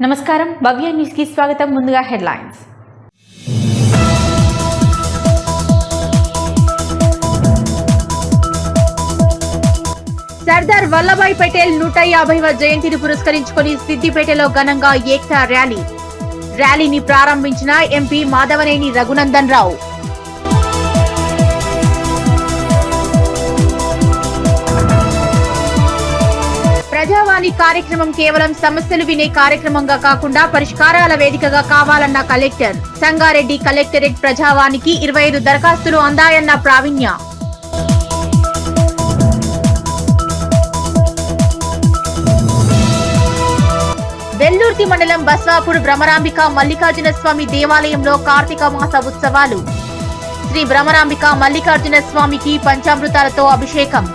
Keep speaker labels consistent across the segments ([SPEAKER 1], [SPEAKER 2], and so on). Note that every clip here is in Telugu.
[SPEAKER 1] నమస్కారం భవ్య న్యూస్ కి స్వాగతం. ముందుగా హెడ్లైన్స్. సర్దార్ వల్లభాయ్ పటేల్ 150వ జయంతిని పురస్కరించుకొని సిద్దిపేటలో ఘనంగా ఏక్తా ర్యాలీని ప్రారంభించిన ఎంపీ మాధవనేని రఘునందన్ రావు. ప్రజావాణి కార్యక్రమం కేవలం సమస్యలు వినే కార్యక్రమంగా కాకుండా పరిష్కారాల వేదికగా కావాలన్న కలెక్టర్. సంగారెడ్డి కలెక్టరేట్ ప్రజావానికి 25 దరఖాస్తులు అందాయన్న ప్రావీణ్య. వెల్లూర్తి మండలం బస్వాపూర్ భ్రమరాంబిక మల్లికార్జున స్వామి దేవాలయంలో కార్తీక మాస ఉత్సవాలు. శ్రీ భ్రమరాంబిక మల్లికార్జున స్వామికి పంచామృతాలతో అభిషేకం.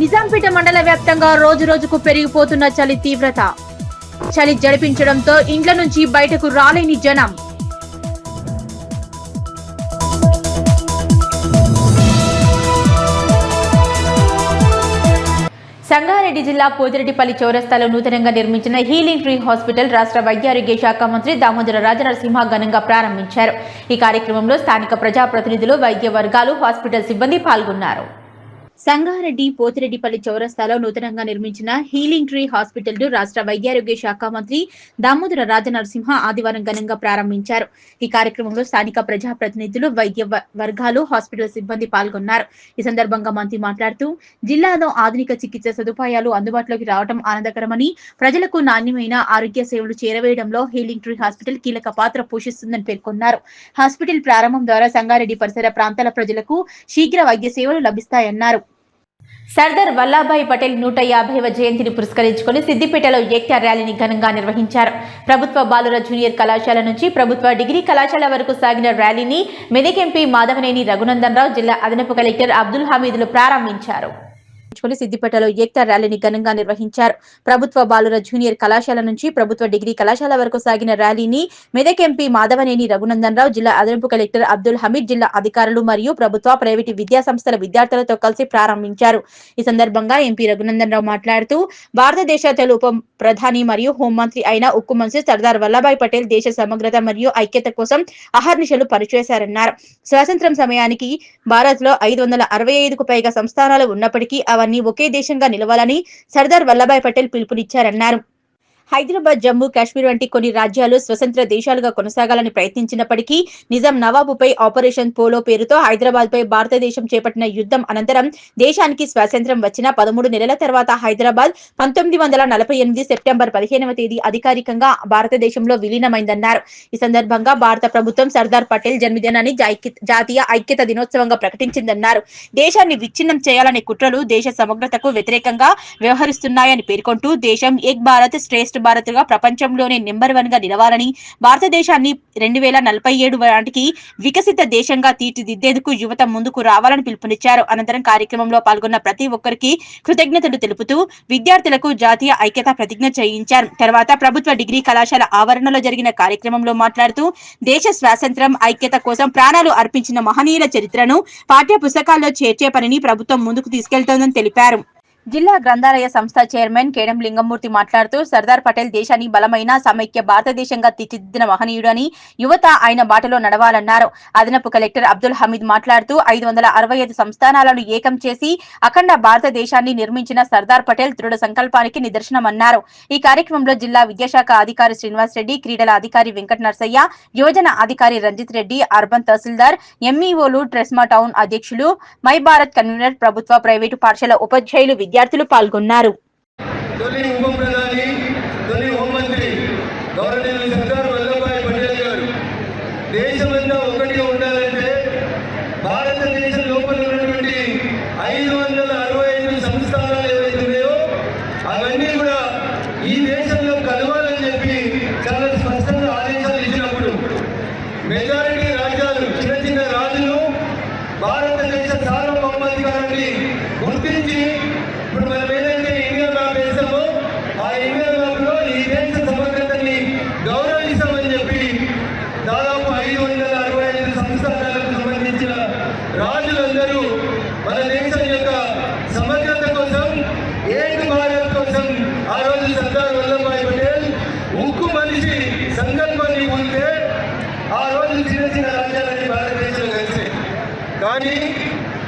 [SPEAKER 1] నిజాంపేట మండల వ్యాప్తంగా రోజు రోజుకు పెరిగిపోతున్న చలి తీవ్రత. చలి జడిపించడంతో ఇండ్ల నుంచి బయటకు రాలేని జనం. సంగారెడ్డి జిల్లా పోతిరెడ్డిపల్లి చౌరస్తాలో నూతనంగా నిర్మించిన హీలింగ్ ట్రీ హాస్పిటల్ రాష్ట్ర వైద్యారోగ్య శాఖ మంత్రి దామోదర రాజనరసింహ ఘనంగా ప్రారంభించారు. ఈ కార్యక్రమంలో స్థానిక ప్రజాప్రతినిధులు, వైద్య వర్గాలు, హాస్పిటల్ సిబ్బంది పాల్గొన్నారు. సంగారెడ్డి పోతిరెడ్డిపల్లి చౌరస్తాలో నూతనంగా నిర్మించిన హీలింగ్ ట్రీ హాస్పిటల్ ను రాష్ట్ర వైద్యారోగ్య శాఖ మంత్రి దామోదర రాజనరసింహ ఆదివారం ఘనంగా ప్రారంభించారు. ఈ కార్యక్రమంలో స్థానిక ప్రజాప్రతినిధులు, వైద్య వర్గాలు, హాస్పిటల్ సిబ్బంది పాల్గొన్నారు. ఈ సందర్భంగా మంత్రి మాట్లాడుతూ జిల్లాలో ఆధునిక చికిత్స సదుపాయాలు అందుబాటులోకి రావడం ఆనందకరమని, ప్రజలకు నాణ్యమైన ఆరోగ్య సేవలు చేరవేయడంలో హీలింగ్ ట్రీ హాస్పిటల్ కీలక పాత్ర పోషిస్తుందని పేర్కొన్నారు. హాస్పిటల్ ప్రారంభం ద్వారా సంగారెడ్డి పరిసర ప్రాంతాల ప్రజలకు శీఘ్ర వైద్య సేవలు లభిస్తాయన్నారు. సర్దార్ వల్లభాయ్ పటేల్ 150వ జయంతిని పురస్కరించుకొని సిద్దిపేటలో ఏక్తా ర్యాలీని ఘనంగా నిర్వహించారు. ప్రభుత్వ బాలుర జూనియర్ కళాశాల నుంచి ప్రభుత్వ డిగ్రీ కళాశాల వరకు సాగిన ర్యాలీని మెదక్ ఎంపీ మాధవనేని రఘునందన్ రావు, జిల్లా అదనపు కలెక్టర్ అబ్దుల్ హమీద్లు ప్రారంభించారు. సిద్దిపేటలో ఏక్తా ర్యాలీని ఘనంగా నిర్వహించారు. ప్రభుత్వ బాలుర జూనియర్ కళాశాల నుంచి ప్రభుత్వ డిగ్రీ కళాశాల వరకు సాగిన ర్యాలీని మెదక్ ఎంపీ మాధవనేని రఘునందన్ రావు, జిల్లా అదనపు కలెక్టర్ అబ్దుల్ హమీద్, జిల్లా అధికారులు మరియు ప్రభుత్వ, ప్రైవేటు విద్యా సంస్థల విద్యార్థులతో కలిసి ప్రారంభించారు. ఈ సందర్భంగా ఎంపీ రఘునందన్ రావు మాట్లాడుతూ భారతదేశ తొలి ఉప ప్రధాని మరియు హోంమంత్రి అయిన ఉక్కు మనిషి సర్దార్ వల్లభాయ్ పటేల్ దేశ సమగ్రత మరియు ఐక్యత కోసం అహర్నిశలు పనిచేశారన్నారు. స్వాతంత్ర్యం సమయానికి భారత్ లో 565కు పైగా సంస్థానాలు ఉన్నప్పటికీ అవన్నీ ఒకే దేశంగా నిలవాలని సర్దార్ వల్లభాయ్ పటేల్ పిలుపునిచ్చారన్నారు. హైదరాబాద్, జమ్మూ కాశ్మీర్ వంటి కొన్ని రాజ్యాలు స్వతంత్ర దేశాలుగా కొనసాగాలని ప్రయత్నించినప్పటికీ నిజాం నవాబుపై ఆపరేషన్ పోలో పేరుతో హైదరాబాద్ పై భారతదేశం చేపట్టిన యుద్ధం అనంతరం దేశానికి స్వాతంత్ర్యం వచ్చిన 13 నెలల తర్వాత హైదరాబాద్ 1948 సెప్టెంబర్ 15వ తేదీ అధికారికంగా భారతదేశంలో విలీనమైందన్నారు. ఈ సందర్భంగా భారత ప్రభుత్వం సర్దార్ పటేల్ జన్మదినాన్ని జాతీయ ఐక్యత దినోత్సవంగా ప్రకటించిందన్నారు. దేశాన్ని విచ్ఛిన్నం చేయాలనే కుట్రలు దేశ సమగ్రతకు వ్యతిరేకంగా వ్యవహరిస్తున్నాయని పేర్కొంటూ దేశం ఏక్ భారత్ శ్రేష్ఠ భారత్ గా ప్రపంచంలోనే నెంబర్ 1 గా నిలవాలని, భారతదేశాన్ని 2047 నాటికి వికసిత దేశంగా తీర్చిదిద్దేందుకు యువత ముందుకు రావాలని పిలుపునిచ్చారు. అనంతరం కార్యక్రమంలో పాల్గొన్న ప్రతి ఒక్కరికి కృతజ్ఞతలు తెలుపుతూ విద్యార్థులకు జాతీయ ఐక్యత ప్రతిజ్ఞ చేయించారు. తర్వాత ప్రభుత్వ డిగ్రీ కళాశాల ఆవరణలో జరిగిన కార్యక్రమంలో మాట్లాడుతూ దేశ స్వాతంత్ర్యం, ఐక్యత కోసం ప్రాణాలు అర్పించిన మహనీయుల చరిత్రను పాఠ్య పుస్తకాల్లో చేర్చే పనిని ప్రభుత్వం ముందుకు తీసుకెళ్తోందని తెలిపారు. జిల్లా గ్రంథాలయ సంస్థ చైర్మన్ కేడం లింగమూర్తి మాట్లాడుతూ సర్దార్ పటేల్ దేశాన్ని బలమైన సమైక్య భారతదేశంగా తీర్చిదిద్దిన మహనీయుడని, యువత ఆయన బాటలో నడవాలన్నారు. అదనపు కలెక్టర్ అబ్దుల్ హమీద్ మాట్లాడుతూ 565 సంస్థానాలను ఏకం చేసి అఖండ భారతదేశాన్ని నిర్మించిన సర్దార్ పటేల్ దృఢ సంకల్పానికి నిదర్శనమన్నారు. ఈ కార్యక్రమంలో జిల్లా విద్యాశాఖ అధికారి శ్రీనివాస్ రెడ్డి, క్రీడల అధికారి వెంకట నర్సయ్య, యువజన అధికారి రంజిత్ రెడ్డి, అర్బన్ తహసీల్దార్, ఎంఈఓలు, ట్రెస్మా టౌన్ అధ్యక్షులు, మై భారత్ కన్వీనర్, ప్రభుత్వ, ప్రైవేటు పాఠశాల ఉపాధ్యాయులు, విద్యార్థులు పాల్గొన్నారు.
[SPEAKER 2] దేశమంతా ఒకటిగా ఉండాలంటే భారతదేశం లోపల ఉన్నటువంటి 565 సంస్థానాలు ఏవైతే ఉన్నాయో అవన్నీ కూడా ఈ దేశంలో కలవాలని చెప్పి చాలా స్పష్టంగా ఆదేశాలు ఇచ్చినప్పుడు మెజారిటీ రాజ్యాలు, చిన్న చిన్న రాజులు భారతదేశ సార్వభౌమాధికారాన్ని గుర్తించి ఇప్పుడు మనం ఏదైతే ఇండియా మ్యాప్ వేసామో ఆ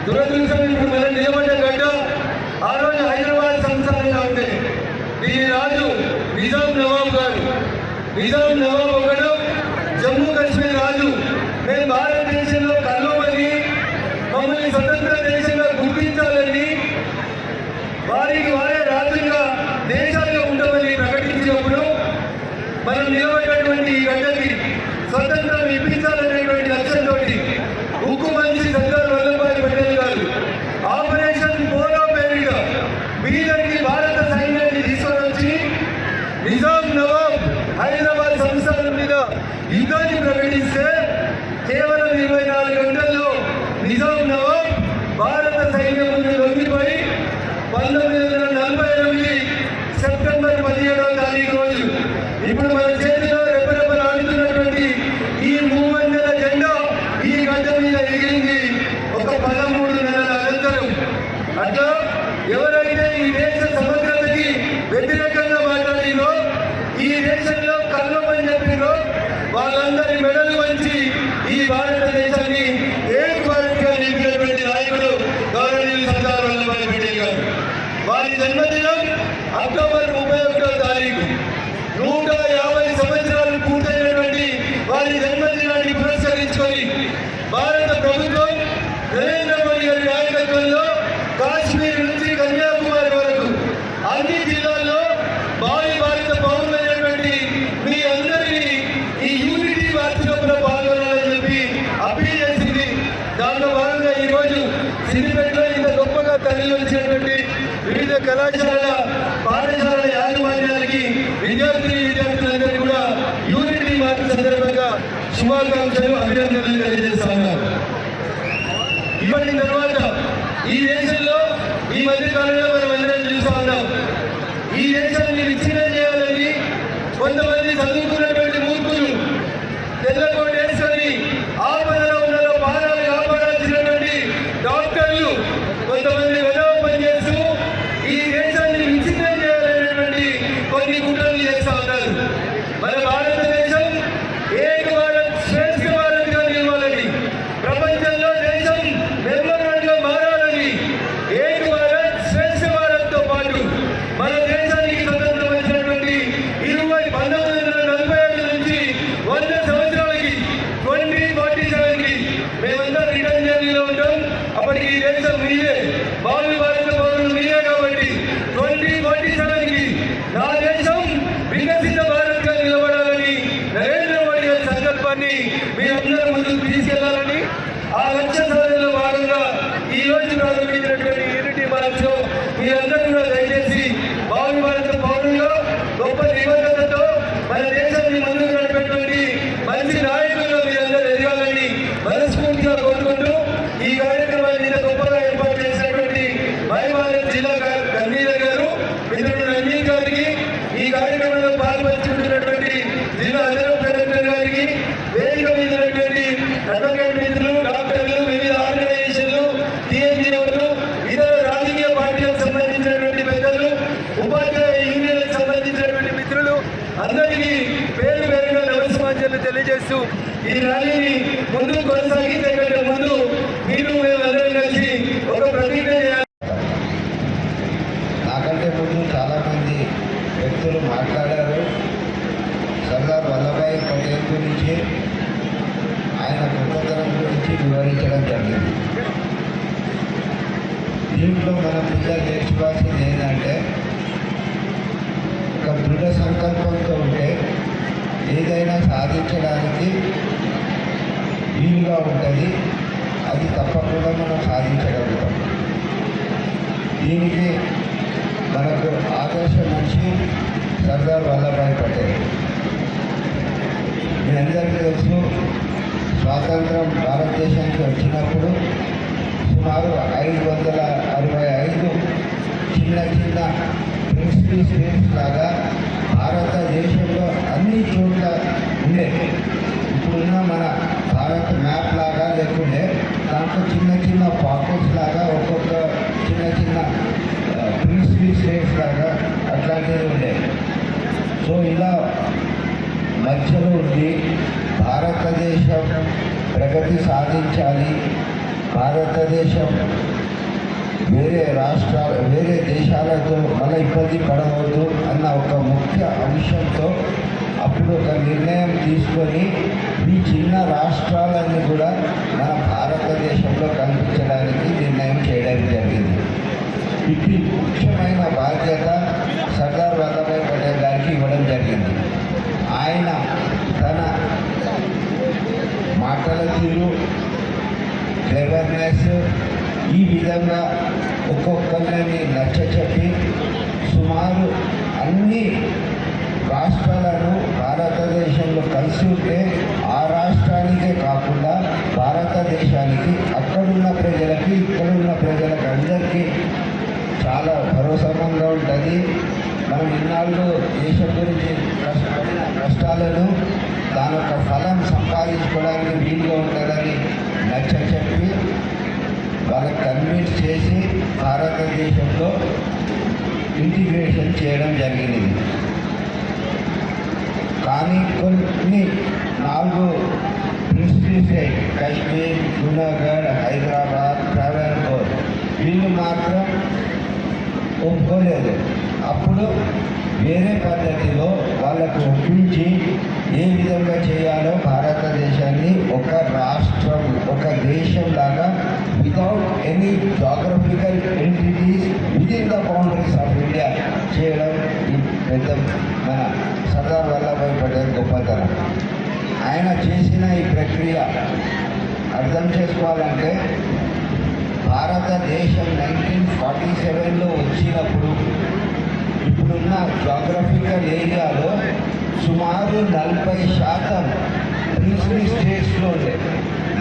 [SPEAKER 2] దురదృష్టం ఇప్పుడు మనం నిలబడ్డ గడ్డ ఆ రోజు హైదరాబాద్ సంస్థానంగా ఉంటే దీని రాజు నిజాం నవాబ్ గారు. నిజాం నవాబ్ ఒకడు జమ్మూ కాశ్మీర్ రాజు. మేము భారతదేశంలో కలవమని మమ్మల్ని స్వతంత్ర దేశంగా గుర్తించాలని వారికి వారే రాజుగా దేశాలుగా ఉండమని ప్రకటించినప్పుడు మనం నిలబడినటువంటి ఈ గడ్డకి స్వతంత్రం ఇప్పించాలనేటువంటి లక్ష్యంతో ఉక్కు మంత్రి సర్దార్ వల్లభాయ్ పటేల్ గారు ఆపరేషన్ పోలో పేరిట బీదర్కి భారత సైన్యాన్ని తీసుకొని వచ్చి నిజాం నవాబ్ హైదరాబాద్ సంస్థానం మీద యుద్ధాన్ని ప్రకటిస్తే కేవలం 24 గంటల్లో నిజాం నవాబ్ భారత సైన్యం ముందు లొంగిపోయి 1948 సెప్టెంబర్ 17వ తారీఖు రోజు ఇప్పుడు మన చేతిలో రెప్పరెప్పలు ఆడుతున్నటువంటి ఈ 300 జెండా ఈ గడ్డ మీద ఎగిరింది ఒక 13 నెలల అనంతరం. అట్లా ఎవరైతే ఈ దేశ సమగ్రతకి వ్యతిరేకంగా మాట్లాడినో, ఈ దేశంలో కర్మని చెప్పినో వాళ్ళందరి మెడలు వంచి ఈ భారతదేశాన్ని ఏక్ భారత్గా నిలిపినటువంటి నాయకుడు గౌరవనీయులు సర్దార్ వల్లభాయ్ పటేల్ గారు. వారి జన్మదినం అక్టోబర్ 31వ తారీఖు. 150 సంవత్సరాలు పూర్తయినటువంటి వారి జన్మదినాన్ని పురస్కరించుకొని భారత ప్రభుత్వం నరేంద్ర మోడీ గారి నాయకత్వంలో కాశ్మీర్ నుంచి కన్యాకుమారి వరకు అన్ని జిల్లాల్లో భావి భారత పౌరులైనటువంటి మీ అందరినీ ఈ యూనిటీ వార్షికంలో పాల్గొనాలని చెప్పి అప్పీల్ చేసింది. దాంట్లో భాగంగా ఈరోజు సిద్దిపేటలో ఇంత గొప్పగా తరలి వచ్చినటువంటి వివిధ కళాశాలల పాఠశాలల యాజమాన్యాలకి విద్యార్థులందరికీ కూడా యూనిటీ మార్చ్ సందర్భంగా శుభాకాంక్షలు, అభినందనలు తెలియజేస్తా ఉన్నారు. ఇప్పటి తర్వాత ఈ దేశంలో ఈ మధ్య కాలంలో మనం అందరం చూస్తా ఉన్నాం. ఈ దేశాన్ని విచ్ఛిన్నం చేయాలని కొంతమంది చదువుకున్నటువంటి మూర్ఖులు తెల్లకోట వేసుకొని ఆపదలో ఉన్న ప్రాణాలు కాపాడాల్సినటువంటి డాక్టర్లు కొంతమంది వెదవ పనిచేస్తూ ఈ దేశాన్ని విచ్ఛిన్నం చేయాలనేటువంటి కొన్ని కుట్రలు చేస్తా ఉన్నారు. మన భారతదేశం ఏక భారత్ శ్రేష్ఠ భారత్గా నిలవాలని, ప్రపంచంలో దేశం నెంబర్ 1గా మారాలని, ఏక భారత్ శ్రేష్ఠ భారత్తో పాటు మన దేశానికి స్వతంత్రం వచ్చినటువంటి 1947 నుంచి 100 సంవత్సరాలకి 2047కి మేమంతా రిటర్న్ జర్నీలో ఉంటాం. అప్పటికి ఈ దేశం మీదే, భావి భారత పౌరులు మీదే. కాబట్టి 2047కి నా దేశం వికసిత భారత్గా నిలబడాలని నరేంద్ర మోడీ గారి సంకల్పాన్ని మీరందరూ ముందుకు తీసుకెళ్లాలని, ఆ లక్ష్య సాధనలో భాగంగా ఈ రోజు ప్రారంభించినటువంటి యూనిటీ మార్చ్లో మీరందరూ కూడా దయచేసి భావి భారత పౌరుల్లో గొప్ప నిబద్ధతతో మన దేశాన్ని ముందుకు నడిపేటువంటి మంచి నాయకులుగా మీరందరూ ఎదగాలని మనస్ఫూర్తిగా కోరుకుంటూ ఈ కార్యక్రమాన్ని ఇంత గొప్పగా ఏర్పాటు చేసినటువంటి మహిళ జిల్లా కన్వీనర్ గారు మిత్రుడు రంజీవ్ గారికి, ఈ కార్యక్రమంలో పాల్పంచుకుంటున్నటువంటి జిల్లా అదనపు కలెక్టర్ గారికి, వేదిక మీద ఉన్నటువంటి అడ్వకేట్ మిత్రులు, డాక్టర్లు, వివిధ ఆర్గనైజేషన్లు, టీఎన్జిఓలు, ఇతర రాజకీయ పార్టీలకు సంబంధించినటువంటి పెద్దలు, ఉపాధ్యాయ యూనియన్లకు సంబంధించినటువంటి మిత్రులు అందరికీ పేరు పేరుగా నమస్కారాలు తెలియజేస్తూ ఈ ర్యాలీని ముందుకు కొనసాగించే కంటే ముందు మీరు మేమందరం కలిసి ఒక ప్రతిజ్ఞ చేయాలి.
[SPEAKER 3] నాకంటే ముందు చాలామంది వ్యక్తులు మాట్లాడారు. సర్దార్ వల్లభాయ్ పటేల్ గురించి, ఆయన గొప్పతనం గురించి వివరించడం జరిగింది. దీంట్లో మన పిల్లలు నేర్చుకోవాల్సింది ఏంటంటే, ఒక దృఢ సంకల్పంతో ఉంటే ఏదైనా సాధించడానికి వీలుగా ఉంటుంది. అది తప్పకుండా మనం సాధించగలుగుతాం. దీనికి మనకు ఆదర్శ మనిషి సర్దార్ వల్లభాయ్ పటేల్. మీ అందరికీ తెలుసు, స్వాతంత్రం భారతదేశానికి వచ్చినప్పుడు సుమారు 565 చిన్న చిన్న ప్రిన్సిపల్ స్టేట్స్ లాగా భారతదేశంలో అన్ని చోట్ల ఉండే. ఇప్పుడున్న మన భారత మ్యాప్ లాగా లేకుండే, దాంట్లో చిన్న చిన్న పాకెట్స్ లాగా ఒక్కొక్క చిన్న చిన్న ప్రిన్సిపల్ స్టేట్స్ లాగా అట్లాంటివి ఉండే. సో ఇలా మధ్యలో ఉండి భారతదేశం ప్రగతి సాధించాలి, భారతదేశం వేరే దేశాలతో మళ్ళీ ఇబ్బంది పడవద్దు అన్న ఒక ముఖ్య అంశంతో అప్పుడు ఒక నిర్ణయం తీసుకొని ఈ చిన్న రాష్ట్రాలన్నీ కూడా మన భారతదేశంలో కల్పించడానికి నిర్ణయం చేయడం జరిగింది. ఇది ముఖ్యమైన బాధ్యత సర్దార్ వల్లభాయ్ పటేల్ గారికి ఇవ్వడం జరిగింది. ఆయన తన మాటల తీరు, క్లెవర్నెస్ ఈ విధంగా ఒక్కొక్కరిని నచ్చచెప్పి సుమారు అన్ని రాష్ట్రాలను భారతదేశంలో కలిసి ఉంటే ఆ రాష్ట్రానికే కాకుండా భారతదేశానికి అక్కడున్న ప్రజలకి ఇక్కడున్న ప్రజలకు అందరికీ చాలా భరోసాగా ఉంటుంది. మనం ఇన్నాళ్ళు దేశం గురించి కష్టపడిన కష్టాలను దాని యొక్క ఫలం సంపాదించుకోవడానికి వీలుగా ఉంటుందని నచ్చచెప్పి వాళ్ళకి కన్విన్స్ చేసి భారతదేశంలో ఇంటిగ్రేషన్ చేయడం జరిగింది. కానీ కొన్ని 4 ప్రిన్సిపల్స్ కాశ్మీర్, జూనాగఢ్, హైదరాబాద్, ట్రావెన్కోర్ వీళ్ళు మాత్రం ఒప్పుకోలేదు. అప్పుడు వేరే పద్ధతిలో వాళ్ళకు ఒప్పించి ఏ విధంగా చేయాలో భారతదేశాన్ని ఒక రాష్ట్రం, ఒక దేశం లాగా without any geographical entities within the boundaries of India చేయడం ఈ పెద్ద మన సర్దార్ వల్లభాయ్ పటేల్ గొప్పతనం. ఆయన చేసిన ఈ ప్రక్రియ అర్థం చేసుకోవాలంటే భారతదేశం 1947లో వచ్చినప్పుడు ఇప్పుడున్న జాగ్రఫికల్ ఏరియాలో సుమారు 40% ప్రిన్సిపల్ స్టేట్స్లో ఉండే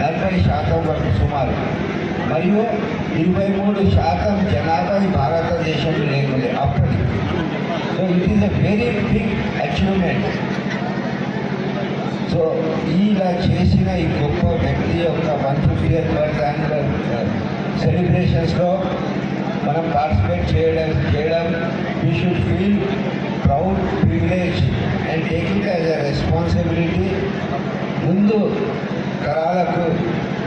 [SPEAKER 3] 40% వరకు సుమారు, మరియు 23% జనాభా భారతదేశంలో లేకుండే అప్పటికి. So it is a very big achievement. So ఇలా చేసిన ఈ గొప్ప వ్యక్తి యొక్క 150th బర్త్ యాన్యువల్ సెలబ్రేషన్స్లో మనం పార్టిసిపేట్ చేయడం we should feel proud, privilege and taking as a responsibility. ముందు తరాలకు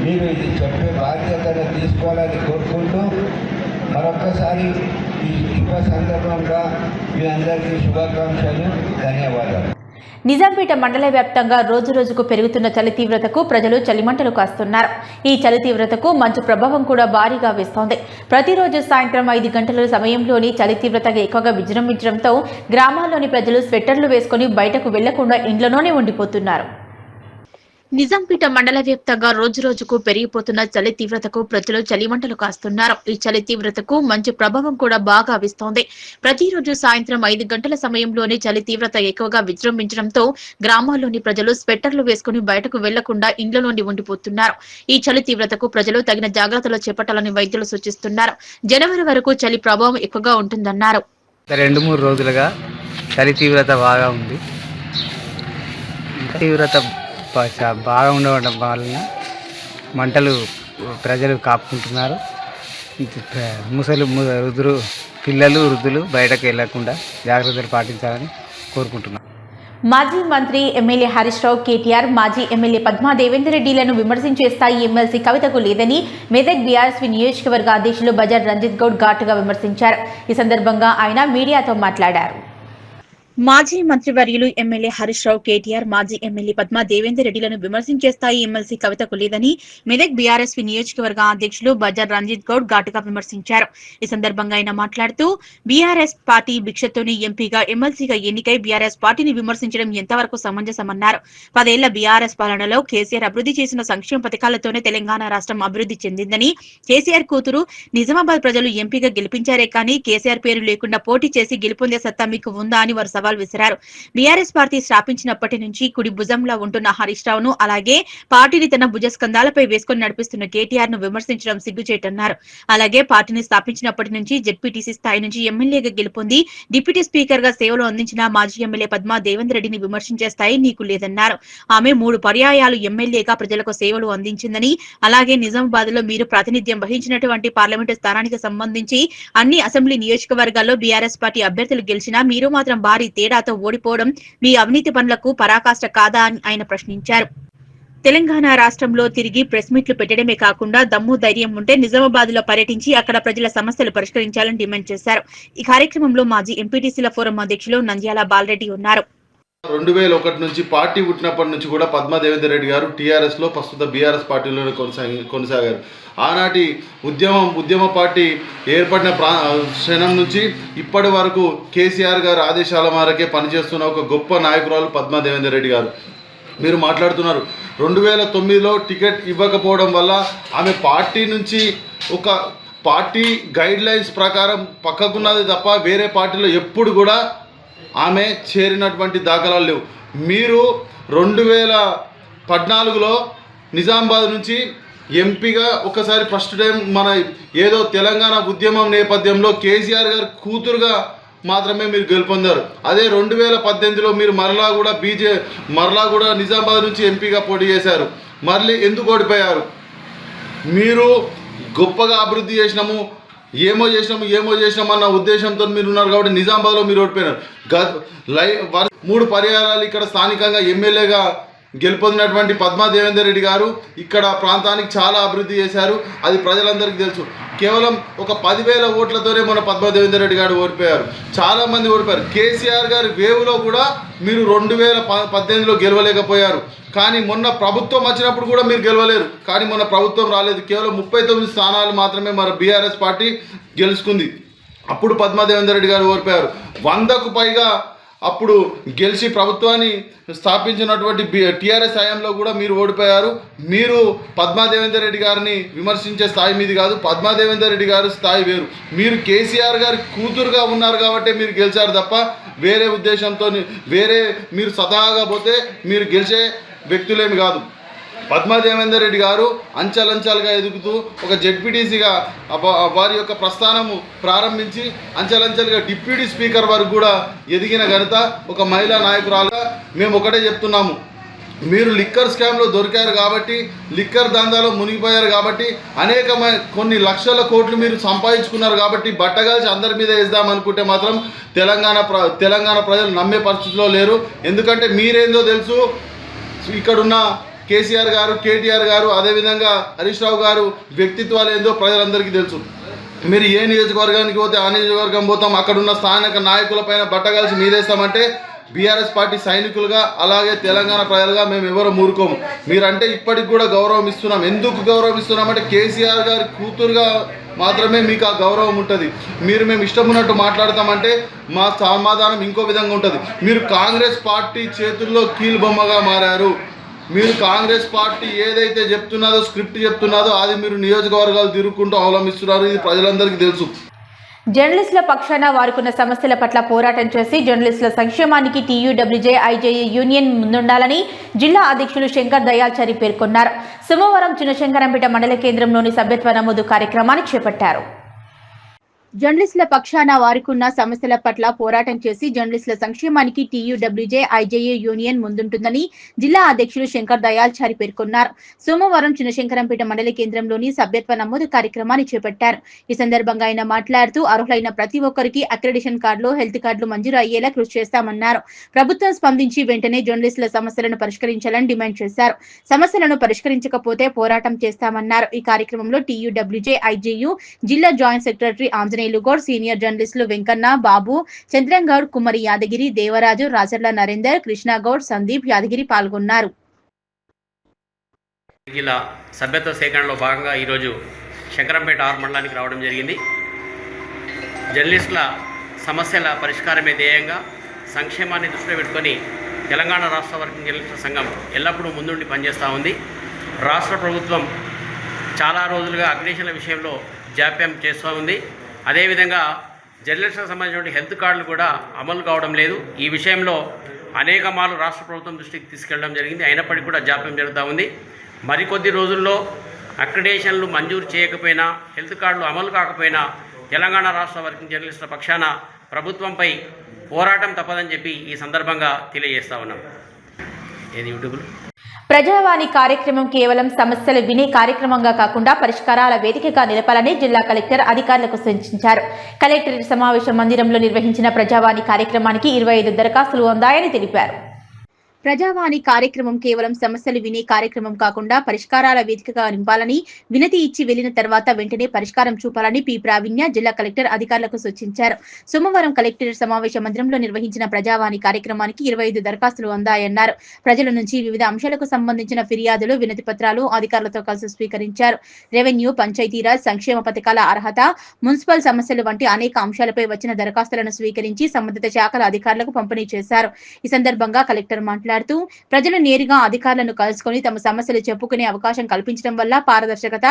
[SPEAKER 3] మీరు ఇది చెప్పే బాధ్యతను తీసుకోవాలని కోరుకుంటూ మరొకసారి ఈ శుభ సందర్భంగా మీ అందరికీ శుభాకాంక్షలు, ధన్యవాదాలు.
[SPEAKER 1] నిజాంపేట మండల వ్యాప్తంగా రోజురోజుకు పెరుగుతున్న చలి తీవ్రతకు ప్రజలు చలిమంటలు కాస్తున్నారు. ఈ చలి తీవ్రతకు మంచు ప్రభావం కూడా భారీగా వేస్తోంది. ప్రతిరోజు సాయంత్రం 5 గంటల సమయంలోని చలి తీవ్రత ఎక్కువగా విజృంభించడంతో గ్రామాల్లోని ప్రజలు స్వెట్టర్లు వేసుకుని బయటకు వెళ్లకుండా ఇంట్లోనే ఉండిపోతున్నారు. నిజాంపేట మండల వ్యాప్తంగా రోజురోజుకు పెరిగిపోతున్న చలి తీవ్రతకు ప్రజలు చలిమంటలు కాస్తున్నారు. ఈ చలి తీవ్రతకు మంచు ప్రభావం కూడా బాగా వీస్తోంది. ప్రతిరోజు సాయంత్రం 5 గంటల సమయంలోనే చలి తీవ్రత ఎక్కువగా విజృంభించడంతో గ్రామాల్లోని ప్రజలు స్వెట్టర్లు వేసుకుని బయటకు వెళ్లకుండా ఇంట్లోనే ఉండిపోతున్నారు. ఈ చలి తీవ్రతకు ప్రజలు తగిన జాగ్రత్తలు చేపట్టాలని వైద్యులు సూచిస్తున్నారు. జనవరి వరకు చలి ప్రభావం ఎక్కువగా ఉంటుందన్నారు.
[SPEAKER 4] 2-3 రోజులుగా చలి తీవ్రత బాగా ఉంది. తీవ్రత బాగా ఉండడం వలన మంటలు ప్రజలు కాపుకుంటున్నారు. పిల్లలు వృద్ధులు బయటకు వెళ్లకుండా జాగ్రత్తలు పాటించాలని కోరుకుంటున్నారు.
[SPEAKER 1] మాజీ మంత్రి ఎమ్మెల్యే హరీష్ రావు కేటీఆర్, మాజీ ఎమ్మెల్యే పద్మా దేవేందర్ రెడ్డిలను విమర్శించే స్థాయి ఎమ్మెల్సీ కవితకు లేదని మెదక్ బీఆర్ఎస్పీ నియోజకవర్గ అధ్యక్షులు బజార్ రంజిత్ గౌడ్ ఘాటుగా విమర్శించారు. ఈ సందర్భంగా ఆయన మీడియాతో మాట్లాడారు. మాజీ మంత్రివర్యులు ఎమ్మెల్యే హరీష్ రావు కేటీఆర్, మాజీ ఎమ్మెల్యే పద్మా దేవేందర్ రెడ్డిలను విమర్శించే స్థాయి ఎమ్మెల్సీ కవితకు లేదని మెదక్ బీఆర్ఎస్పీ నియోజకవర్గ అధ్యక్షులు బజార్ రంజిత్ గౌడ్ ఘాటుగా విమర్శించారు. ఈ సందర్భంగా ఆయన మాట్లాడుతూ బీఆర్ఎస్ పార్టీ భిక్షతోని ఎంపీగా ఎమ్మెల్సీగా ఎన్నికై బీఆర్ఎస్ పార్టీని విమర్శించడం ఎంతవరకు సమంజసమన్నారు. 10 ఏళ్ల బీఆర్ఎస్ పాలనలో కేసీఆర్ అభివృద్ధి చేసిన సంక్షేమ పథకాలతోనే తెలంగాణ రాష్ట్రం అభివృద్ధి చెందిందని, కేసీఆర్ కూతురు నిజామాబాద్ ప్రజలు ఎంపీగా గెలిపించారే కానీ కేసీఆర్ పేరు లేకుండా పోటీ చేసి గెలుపొందే సత్తా మీకు ఉందా అని వారు సవాల్ విసిరారు. బీఆర్ఎస్ పార్టీ స్థాపించినప్పటి నుంచి కుడి భుజంలో ఉంటున్న హరీష్ రావును, అలాగే పార్టీని తన భుజస్కంధాలపై వేసుకుని నడిపిస్తున్న కేటీఆర్ ను విమర్శించడం సిగ్గుచేటన్నారు. అలాగే పార్టీని స్థాపించినప్పటి నుంచి జెడ్పీటీసీ స్థాయి నుంచి ఎమ్మెల్యేగా గెలుపొంది డిప్యూటీ స్పీకర్ గా సేవలు అందించిన మాజీ ఎమ్మెల్యే పద్మా దేవేందర్ రెడ్డిని విమర్శించే స్థాయి నీకు లేదన్నారు. ఆమె 3 పర్యాయాలు ఎమ్మెల్యేగా ప్రజలకు సేవలు అందించిందని, అలాగే నిజామాబాద్ లో మీరు ప్రాతినిధ్యం వహించినటువంటి పార్లమెంటు స్థానానికి సంబంధించి అన్ని అసెంబ్లీ నియోజకవర్గాల్లో బీఆర్ఎస్ పార్టీ అభ్యర్థులు గెలిచినా మీరు మాత్రం భారీ తేడాతో ఓడిపోవడం మీ అవినీతి పనులకు పరాకాష్ట కాదా అని ఆయన ప్రశ్నించారు. తెలంగాణ రాష్ట్రంలో తిరిగి ప్రెస్ మీట్లు పెట్టడమే కాకుండా దమ్ము ధైర్యం ఉంటే నిజామాబాద్ లో పర్యటించి అక్కడ ప్రజల సమస్యలు పరిష్కరించాలని డిమాండ్ చేశారు. ఈ కార్యక్రమంలో మాజీ ఎంపీటీసీల ఫోరం అధ్యక్షులు నంద్యాల బాలరెడ్డి ఉన్నారు.
[SPEAKER 5] 2001 నుంచి పార్టీ పుట్టినప్పటి నుంచి కూడా పద్మా దేవేందర్ రెడ్డి గారు టీఆర్ఎస్లో, ప్రస్తుత బీఆర్ఎస్ పార్టీలో కొనసాగారు. ఆనాటి ఉద్యమ పార్టీ ఏర్పడిన క్షణం నుంచి ఇప్పటి వరకు కేసీఆర్ గారు ఆదేశాల మేరకే పనిచేస్తున్న ఒక గొప్ప నాయకురాలు పద్మా దేవేందర్ రెడ్డి గారు. మీరు మాట్లాడుతున్నారు 2009లో టికెట్ ఇవ్వకపోవడం వల్ల ఆమె పార్టీ నుంచి ఒక పార్టీ గైడ్ లైన్స్ ప్రకారం పక్కకున్నది తప్ప వేరే పార్టీలో ఎప్పుడు కూడా ఆమె చేరినటువంటి దాఖలాలు లేవు. మీరు 2014లో నిజామాబాద్ నుంచి ఎంపీగా ఒకసారి ఫస్ట్ టైం మన ఏదో తెలంగాణ ఉద్యమం నేపథ్యంలో కేసీఆర్ గారు కూతురుగా మాత్రమే మీరు గెలుపొందారు. అదే 2018లో మీరు మరలా కూడా నిజామాబాద్ నుంచి ఎంపీగా పోటీ చేశారు. మళ్ళీ ఎందుకు ఓడిపోయారు? మీరు గొప్పగా అభివృద్ధి చేసినాము, ఏమో చేసినాము అన్న ఉద్దేశంతో మీరు ఉన్నారు కాబట్టి నిజామాబాద్లో మీరు ఓడిపోయినారు. 3 పర్యాయాలు ఇక్కడ స్థానికంగా ఎమ్మెల్యేగా గెలుపొందినటువంటి పద్మా దేవేందర్ రెడ్డి గారు ఇక్కడ ప్రాంతానికి చాలా అభివృద్ధి చేశారు. అది ప్రజలందరికీ తెలుసు. కేవలం ఒక 10,000 ఓట్లతోనే మన పద్మా దేవేందర్ రెడ్డి గారు ఓడిపోయారు. చాలామంది ఓడిపోయారు. కేసీఆర్ గారి వేవ్లో కూడా మీరు 2018లో గెలవలేకపోయారు. కానీ మొన్న ప్రభుత్వం వచ్చినప్పుడు కూడా మీరు గెలవలేరు. కానీ మొన్న ప్రభుత్వం రాలేదు. కేవలం 39 స్థానాలు మాత్రమే మన బీఆర్ఎస్ పార్టీ గెలుచుకుంది. అప్పుడు పద్మా దేవేందర్ రెడ్డి గారు ఓడిపోయారు. 100కు పైగా అప్పుడు గెలిచి ప్రభుత్వాన్ని స్థాపించినటువంటి టీఆర్ఎస్ హయాంలో కూడా మీరు ఓడిపోయారు. మీరు పద్మా దేవేందర్ రెడ్డి గారిని విమర్శించే స్థాయి మీది కాదు. పద్మా దేవేందర్ రెడ్డి గారి స్థాయి వేరు. మీరు కేసీఆర్ గారి కూతురుగా ఉన్నారు కాబట్టి మీరు గెలిచారు తప్ప వేరే ఉద్దేశంతో మీరు సతహాగా పోతే మీరు గెలిచే వ్యక్తులేమి కాదు. పద్మా దేవేందర్ రెడ్డి గారు అంచెలంచెలుగా ఎదుగుతూ ఒక జెడ్పీటీసీగా వారి యొక్క ప్రస్థానము ప్రారంభించి అంచెలంచెలుగా డిప్యూటీ స్పీకర్ వరకు కూడా ఎదిగిన ఘనత ఒక మహిళా నాయకురాలుగా మేము ఒకటే చెప్తున్నాము. మీరు లిక్కర్ స్కామ్లో దొరికారు కాబట్టి, లిక్కర్ దందాలో మునిగిపోయారు కాబట్టి, కొన్ని లక్షల కోట్లు మీరు సంపాదించుకున్నారు కాబట్టి బట్టగాల్చి అందరి మీద వేద్దామనుకుంటే మాత్రం తెలంగాణ ప్రజలు నమ్మే పరిస్థితిలో లేరు. ఎందుకంటే మీరేందో తెలుసు. ఇక్కడున్న కేసీఆర్ గారు, కేటీఆర్ గారు, అదేవిధంగా హరీష్ రావు గారు వ్యక్తిత్వాలు ఏందో ప్రజలందరికీ తెలుసు. మీరు ఏ నియోజకవర్గానికి పోతే ఆ నియోజకవర్గం పోతాం, అక్కడున్న స్థానిక నాయకులపైన బట్టగాల్సి మీదేస్తామంటే బీఆర్ఎస్ పార్టీ సైనికులుగా అలాగే తెలంగాణ ప్రజలుగా మేము ఎవరో మూరుకోము. మీరంటే ఇప్పటికి కూడా గౌరవం ఇస్తున్నాం. ఎందుకు గౌరవం ఇస్తున్నామంటే కేసీఆర్ గారి కూతురుగా మాత్రమే మీకు ఆ గౌరవం ఉంటుంది. మేము ఇష్టం ఉన్నట్టు మాట్లాడతామంటే మా సమాధానం ఇంకో విధంగా ఉంటుంది. మీరు కాంగ్రెస్ పార్టీ చేతుల్లో కీలుబొమ్మగా మారారు. మీరు కాంగ్రెస్ పార్టీ ఏదైతే చెప్తున్నదో, స్క్రిప్ట్ చెప్తున్నదో అది మీరు నియోజకవర్గాలు తిరుగుకుంటూ అవలంబిస్తున్నారు. ఇది ప్రజలందరికీ తెలుసు.
[SPEAKER 1] జర్నలిస్టుల పక్షాన వారుకున్న సమస్యల పట్ల పోరాటం చేసి జర్నలిస్టుల సంక్షేమానికి టీయూడబ్ల్యూజే ఐజేఏ యూనియన్ ముందుండాలని జిల్లా అధ్యక్షులు శంకర్ దయాల్చారి పేర్కొన్నారు. సోమవారం చిన్నశంకరంపేట మండల కేంద్రంలోని సభ్యత్వ నమోదు కార్యక్రమాన్ని చేపట్టారు. జర్నలిస్టుల పక్షాన వారికున్న సమస్యల పట్ల పోరాటం చేసి జర్నలిస్టుల సంక్షేమానికి టీయూడబ్ల్యూజే ఐజేఏ యూనియన్ ముందుంటుందని జిల్లా అధ్యక్షులు శంకర్ దయాల్చారి పేర్కొన్నారు. సోమవారం చిన్నశంకరంపేట మండల కేంద్రంలోని సభ్యత్వ నమోదు కార్యక్రమాన్ని చేపట్టారు. ఈ సందర్భంగా ఆయన మాట్లాడుతూ అర్హులైన ప్రతి ఒక్కరికి అక్రెడిషన్ కార్డులు, హెల్త్ కార్డులు మంజూరు అయ్యేలా కృషి చేస్తామన్నారు. ప్రభుత్వం స్పందించి వెంటనే జర్నలిస్టుల సమస్యలను పరిష్కరించాలని డిమాండ్ చేశారు. సమస్యలను పరిష్కరించకపోతే పోరాటం చేస్తామన్నారు. ఈ కార్యక్రమంలో టీయూడబ్ల్యూజే ఐజేయూ జిల్లా joint secretary Anjaneyulu Goud, senior జర్నలిస్టులు వెంకన్న, బాబు, చంద్రంగౌడ్, కుమారి యాదగిరి, దేవరాజు, రాజర్ల నరేందర్, కృష్ణగౌడ్, సందీప్ యాదగిరి పాల్గొన్నారు.
[SPEAKER 6] జిల్లా సభ్యత్వ సేకరణలో భాగంగా ఈరోజు శంకరంపేట ఆర్ మండలానికి రావడం జరిగింది. జర్నలిస్టుల సమస్యల పరిష్కారమే ధ్యేయంగా సంక్షేమాన్ని దృష్టిలో పెట్టుకొని తెలంగాణ రాష్ట్ర వర్కింగ్ జర్నలిస్టుల సంఘం ఎల్లప్పుడూ ముందుండి పనిచేస్తూ ఉంది. రాష్ట్ర ప్రభుత్వం చాలా రోజులుగా అక్రిడిటేషన్ల విషయంలో జాప్యం చేస్తూ ఉంది. అదేవిధంగా జర్నలిస్టులకు సంబంధించిన హెల్త్ కార్డులు కూడా అమలు కావడం లేదు. ఈ విషయంలో అనేక మార్లు రాష్ట్ర ప్రభుత్వం దృష్టికి తీసుకెళ్లడం జరిగింది. అయినప్పటికీ కూడా జాప్యం జరుగుతూ ఉంది. మరికొద్ది రోజుల్లో అక్రిడిటేషన్లు మంజూరు చేయకపోయినా, హెల్త్ కార్డులు అమలు కాకపోయినా తెలంగాణ రాష్ట్ర వర్కింగ్ జర్నలిస్టుల పక్షాన ప్రభుత్వంపై పోరాటం తప్పదని చెప్పి ఈ సందర్భంగా తెలియజేస్తా ఉన్నాం. ఏది యూట్యూబ్లో
[SPEAKER 1] ప్రజావాణి కార్యక్రమం కేవలం సమస్యలు వినే కార్యక్రమంగా కాకుండా పరిష్కారాల వేదికగా నిలపాలని జిల్లా కలెక్టర్ అధికారులకు సూచించారు. కలెక్టరేట్ సమావేశ మందిరంలో నిర్వహించిన ప్రజావాణి కార్యక్రమానికి 25 దరఖాస్తులు అందాయని తెలిపారు. ప్రజావాణి కార్యక్రమం కేవలం సమస్యలు వినే కార్యక్రమం కాకుండా పరిష్కారాల వేదికగా నింపాలని, వినతి ఇచ్చి వెళ్లిన తర్వాత వెంటనే పరిష్కారం చూపాలని పి ప్రావీణ్య జిల్లా కలెక్టర్ అధికారులకు సూచించారు. సోమవారం కలెక్టరేట్ సమావేశ మందిరంలో నిర్వహించిన ప్రజావాణి కార్యక్రమానికి 25 దరఖాస్తులు అందాయన్నారు. ప్రజల నుంచి వివిధ అంశాలకు సంబంధించిన ఫిర్యాదులు, వినతి పత్రాలు అధికారులతో కలిసి స్వీకరించారు. రెవెన్యూ, పంచాయతీరాజ్, సంక్షేమ పథకాల అర్హత, మున్సిపల్ సమస్యలు వంటి అనేక అంశాలపై వచ్చిన దరఖాస్తులను స్వీకరించి సంబంధిత శాఖల అధికారులకు పంపిణీ చేశారు. ఈ సందర్భంగా కలెక్టర్ మాట్లాడుతూ ప్రజలు నేరుగా అధికారులను కలుసుకొని తమ సమస్యలు చెప్పుకునే అవకాశం కల్పించడం వల్ల పారదర్శకత,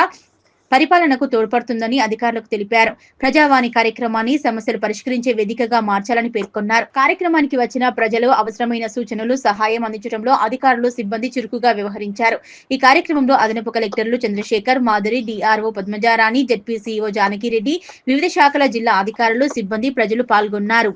[SPEAKER 1] పరిపాలనకు తోడ్పడుతుందని అధికారులకు తెలిపారు. ప్రజావాణి కార్యక్రమాన్ని సమస్యలు పరిష్కరించే వేదికగా మార్చాలని పేర్కొన్నారు. కార్యక్రమానికి వచ్చిన ప్రజలు అవసరమైన సూచనలు, సహాయం అందించడంలో అధికారులు, సిబ్బంది చురుకుగా వ్యవహరించారు. ఈ కార్యక్రమంలో అదనపు కలెక్టర్లు చంద్రశేఖర్, మాధురి, డిఆర్ఓ పద్మజారాణి, జెడ్పీసీఓ జానకిరెడ్డి, వివిధ శాఖల జిల్లా అధికారులు, సిబ్బంది, ప్రజలు పాల్గొన్నారు.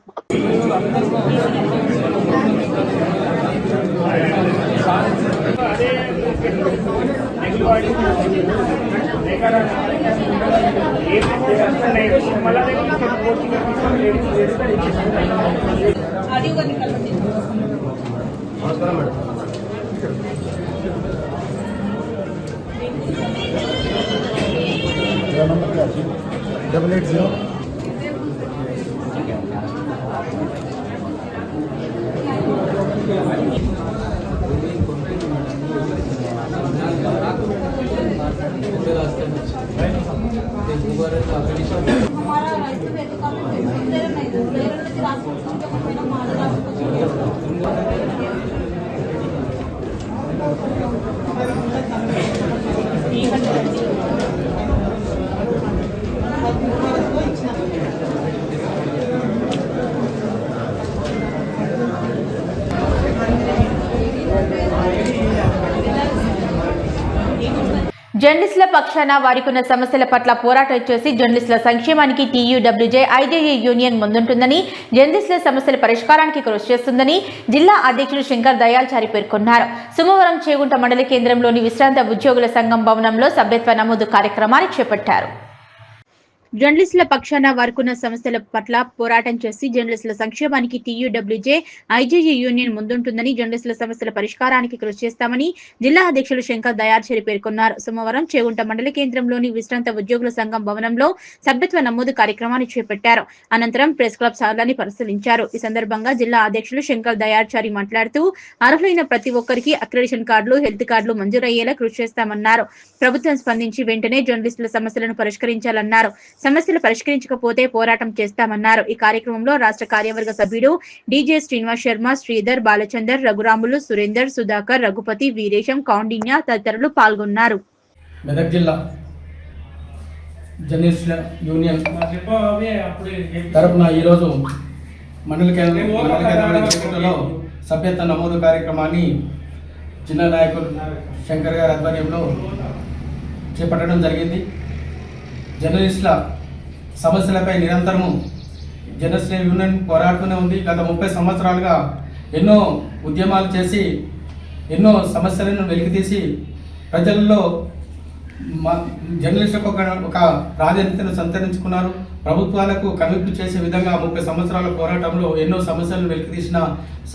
[SPEAKER 1] జర్నలిస్టుల పక్షాన వారికున్న సమస్యల పట్ల పోరాటం చేసి జర్నలిస్టుల సంక్షేమానికి టీయూడబ్ల్యూజే ఐజేఏ యూనియన్ ముందుంటుందని, జర్నలిస్టుల సమస్యల పరిష్కారానికి కృషి చేస్తుందని జిల్లా అధ్యక్షుడు శంకర్ దయాల్చారి పేర్కొన్నారు. సోమవారం చేగుంట మండల కేంద్రంలోని విశ్రాంత ఉద్యోగుల సంఘం భవనంలో సభ్యత్వ నమోదు కార్యక్రమాన్ని చేపట్టారు. జర్నలిస్టుల పక్షాన వారికున్న సమస్యల పట్ల పోరాటం చేసి జర్నలిస్టుల సంక్షేమానికి టీయూడబ్ల్యూజే ఐజేఏ యూనియన్ ముందుంటుందని, జర్నలిస్టుల సమస్యల పరిష్కారానికి కృషి చేస్తామని జిల్లా అధ్యక్షులు శంకర్ దయార్చరి పేర్కొన్నారు. సోమవారం చేగుంట మండల కేంద్రంలోని విశ్రాంత ఉద్యోగుల సంఘం భవనంలో సభ్యత్వ నమోదు కార్యక్రమాన్ని చేపట్టారు. అనంతరం ప్రెస్ క్లబ్ స్థలాన్ని పరిశీలించారు. ఈ సందర్భంగా జిల్లా అధ్యక్షులు శంకర్ దయార్చారి మాట్లాడుతూ అర్హులైన ప్రతి ఒక్కరికి అక్రెడిషన్ కార్డులు, హెల్త్ కార్డులు మంజూరయ్యేలా కృషి చేస్తామన్నారు. ప్రభుత్వం స్పందించి వెంటనే జర్నలిస్టుల సమస్యలను పరిష్కరించాలన్నారు. సమస్యలు పరిష్కరించకపోతే పోరాటం చేస్తామన్నారు. ఈ కార్యక్రమంలో రాష్ట్ర కార్యవర్గ సభ్యుడు డీజే శ్రీనివాస్ శర్మ, శ్రీధర్, బాలచందర్, రఘురాములు, సురేందర్, సుధాకర్, రఘుపతి, వీరేశం, కౌండిన్య తదితరులు పాల్గొన్నారు.
[SPEAKER 7] మెదక్ జిల్లా జర్నలిస్టుల యూనియన్ తరపున ఈరోజు మండల కేంద్రంలో సభ్యత్వ నమోదు కార్యక్రమాన్ని జిల్లా నాయకులు శంకర్ గారి ఆధ్వర్యంలో చేపట్టడం జరిగింది. జర్నలిస్టుల సమస్యలపై నిరంతరము జర్నలిస్టుల యూనియన్ పోరాడుతూనే ఉంది. గత 30 సంవత్సరాలుగా ఎన్నో ఉద్యమాలు చేసి ఎన్నో సమస్యలను వెలికితీసి ప్రజల్లో జర్నలిస్టులకు ఒక ప్రాధాన్యతను సంతరించుకున్నారు. ప్రభుత్వాలకు కనువిప్పు చేసే విధంగా 30 సంవత్సరాల పోరాటంలో ఎన్నో సమస్యలను వెలికితీసిన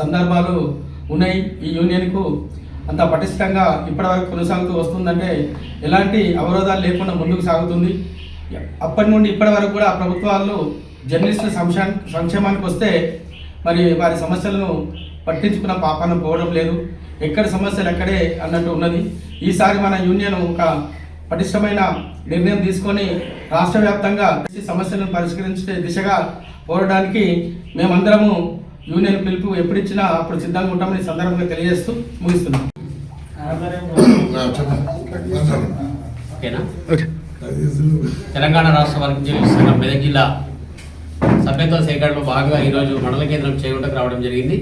[SPEAKER 7] సందర్భాలు ఉన్నాయి. ఈ యూనియన్కు అంత పటిష్టంగా ఇప్పటివరకు కొనసాగుతూ వస్తుందంటే ఎలాంటి అవరోధాలు లేకుండా ముందుకు సాగుతుంది. అప్పటి నుండి ఇప్పటి వరకు కూడా ప్రభుత్వాలు జర్నలిస్టుల సంక్షేమానికి వస్తే మరి వారి సమస్యలను పట్టించుకున్న పాపాన పోవడం లేదు. ఎక్కడ సమస్యలు ఎక్కడే అన్నట్టు ఉన్నది. ఈసారి మన యూనియన్ ఒక పటిష్టమైన నిర్ణయం తీసుకొని రాష్ట్ర వ్యాప్తంగా సమస్యలను పరిష్కరించే దిశగా పోరాడానికి మేమందరము యూనియన్ పిలుపు ఎప్పుడిచ్చినా అప్పుడు సిద్ధంగా ఉంటామని సందర్భంగా తెలియజేస్తూ ముగిస్తున్నాం.
[SPEAKER 6] తెలంగాణ రాష్ట్ర వర్గం జర్నలిస్టుల సంఘం మెదక్ జిల్లా సభ్యత్వ సేకరణలో భాగంగా ఈరోజు మండల కేంద్రం చేగుంటకు రావడం జరిగింది.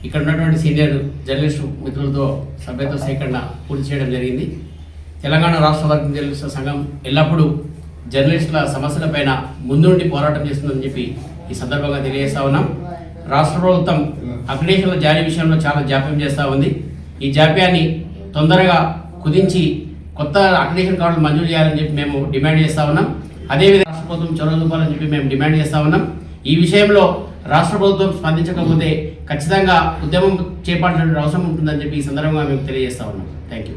[SPEAKER 6] ఇక్కడ ఉన్నటువంటి సీనియర్ జర్నలిస్టు మిత్రులతో సభ్యత్వ సేకరణ పూర్తి చేయడం జరిగింది. తెలంగాణ రాష్ట్ర వర్గం జర్నలిస్టుల సంఘం ఎల్లప్పుడూ జర్నలిస్టుల సమస్యలపైన ముందుండి పోరాటం చేస్తుందని చెప్పి ఈ సందర్భంగా తెలియజేస్తా ఉన్నాం. రాష్ట్ర ప్రభుత్వం అక్రిడేషన్ల జారీ విషయంలో చాలా జాప్యం చేస్తూ ఉంది. ఈ జాప్యాన్ని తొందరగా కుదించి కొత్త అక్రిడేషన్ కార్డులు మంజూరు చేయాలని చెప్పి మేము డిమాండ్ చేస్తూ ఉన్నాం. అదేవిధంగా రాష్ట్ర ప్రభుత్వం చొరవ చూపాలని చెప్పి మేము డిమాండ్ చేస్తూ ఉన్నాం. ఈ విషయంలో రాష్ట్ర ప్రభుత్వం స్పందించకపోతే ఖచ్చితంగా ఉద్యమం చేపట్టాల్సిన అవసరం ఉంటుందని చెప్పి ఈ సందర్భంగా మేము తెలియజేస్తా ఉన్నాం. Thank you.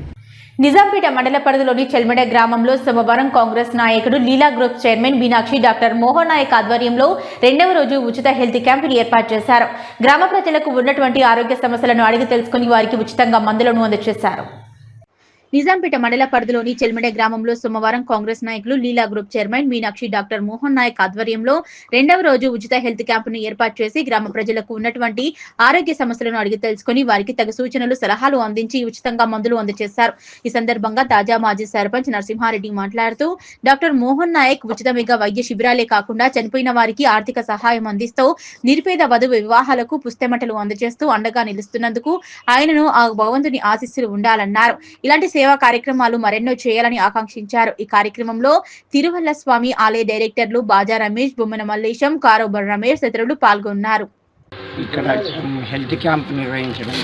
[SPEAKER 1] నిజాంపేట మండల పరిధిలోని చెల్మెడ గ్రామంలో సోమవారం కాంగ్రెస్ నాయకుడు Leela group chairman Meenakshi doctor Mohan Naik ఆధ్వర్యంలో 2వ రోజు ఉచిత హెల్త్ క్యాంపును ఏర్పాటు చేశారు. గ్రామ ప్రజలకు ఉన్నటువంటి ఆరోగ్య సమస్యలను అడిగి తెలుసుకుని వారికి ఉచితంగా మందులను అందజేశారు. నిజాంపేట మండల పరిధిలోని చెల్మెడ గ్రామంలో సోమవారం కాంగ్రెస్ నాయకులు Leela group chairman Meenakshi doctor Mohan Naik ఆధ్వర్యంలో 2వ రోజు ఉచిత హెల్త్ క్యాంపును ఏర్పాటు చేసి గ్రామ ప్రజలకు ఉన్నటువంటి ఆరోగ్య సమస్యలను అడిగి తెలుసుకుని వారికి తగు సూచనలు సలహాలు అందించి ఉచితంగా మందులు అందజేశారు. ఈ సందర్భంగా తాజా మాజీ సర్పంచ్ నరసింహారెడ్డి మాట్లాడుతూ డాక్టర్ మోహన్ నాయక్ ఉచితంగా వైద్య శిబిరాలే కాకుండా చనిపోయిన వారికి ఆర్థిక సహాయం అందిస్తూ నిరుపేద వధువు వివాహాలకు పుస్తెమటలు అందజేస్తూ అండగా నిలుస్తున్నందుకు ఆయనను ఆ భగవంతుని ఆశీస్సులు ఉండాలన్నారు. ఇలాంటి సేవా కార్యక్రమాలు మరెన్నో చేయాలని ఆకాంక్షించారు. ఈ కార్యక్రమంలో తిరువల్ల స్వామి ఆలయ డైరెక్టర్లు బాజా రమేష్, బొమ్మన మల్లేశం, కారోబర్ రమేష్ తదితరులు పాల్గొన్నారు.
[SPEAKER 8] ఇక్కడ హెల్త్ క్యాంప్ నిర్వహించడం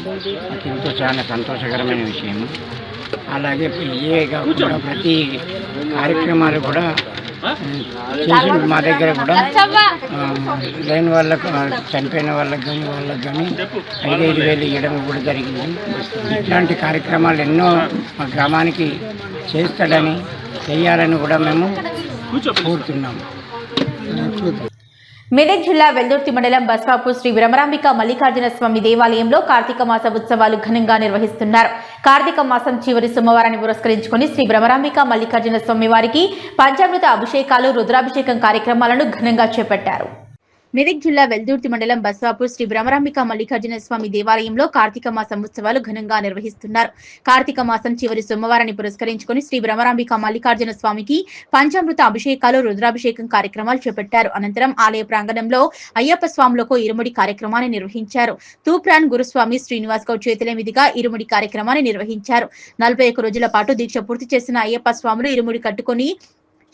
[SPEAKER 8] నాకు ఎంతో చాలా సంతోషకరమైన విషయం. అలాగే ఇవే కాకుండా ప్రతి కార్యక్రమాలు కూడా చేసి మా దగ్గర కూడా లేని వాళ్ళకు చనిపోయిన వాళ్ళకి కానీ 5,000 ఇవ్వడం కూడా జరిగింది. ఇట్లాంటి కార్యక్రమాలు ఎన్నో మా గ్రామానికి చేయాలని కూడా మేము కోరుతున్నాము.
[SPEAKER 1] మెదక్ జిల్లా వెల్దుర్తి మండలం బస్వాపూర్ శ్రీ బ్రహ్మరాంబిక మల్లికార్జున స్వామి దేవాలయంలో కార్తీక మాస ఉత్సవాలు ఘనంగా నిర్వహిస్తున్నారు. కార్తీక మాసం చివరి సోమవారాన్ని పురస్కరించుకుని శ్రీ బ్రహ్మరాంబిక మల్లికార్జున స్వామి వారికి పంచామృత అభిషేకాలు, రుద్రాభిషేకం కార్యక్రమాలను ఘనంగా చేపట్టారు. మెదక్ జిల్లా వెల్దుర్తి మండలం బస్వాపూర్ శ్రీ బ్రహ్మరాంబిక మల్లికార్జున స్వామి దేవాలయంలో కార్తీక మాసం ఉత్సవాలు ఘనంగా నిర్వహిస్తున్నారు. కార్తీక మాసం చివరి సోమవారాన్ని పురస్కరించుకుని శ్రీ బ్రహ్మరాంబిక మల్లికార్జున స్వామికి పంచామృత అభిషేకాలు, రుద్రాభిషేకం కార్యక్రమాలు చేపట్టారు. అనంతరం ఆలయ ప్రాంగణంలో అయ్యప్ప స్వాములకు ఇరుముడి కార్యక్రమాన్ని నిర్వహించారు. తూప్రాన్ గురుస్వామి శ్రీనివాస్ గౌడ్ చేతుల మీదుగా ఇరుముడి కార్యక్రమాన్ని నిర్వహించారు. 41 రోజుల పాటు దీక్ష పూర్తి చేసిన అయ్యప్ప స్వాములు ఇరుముడి కట్టుకుని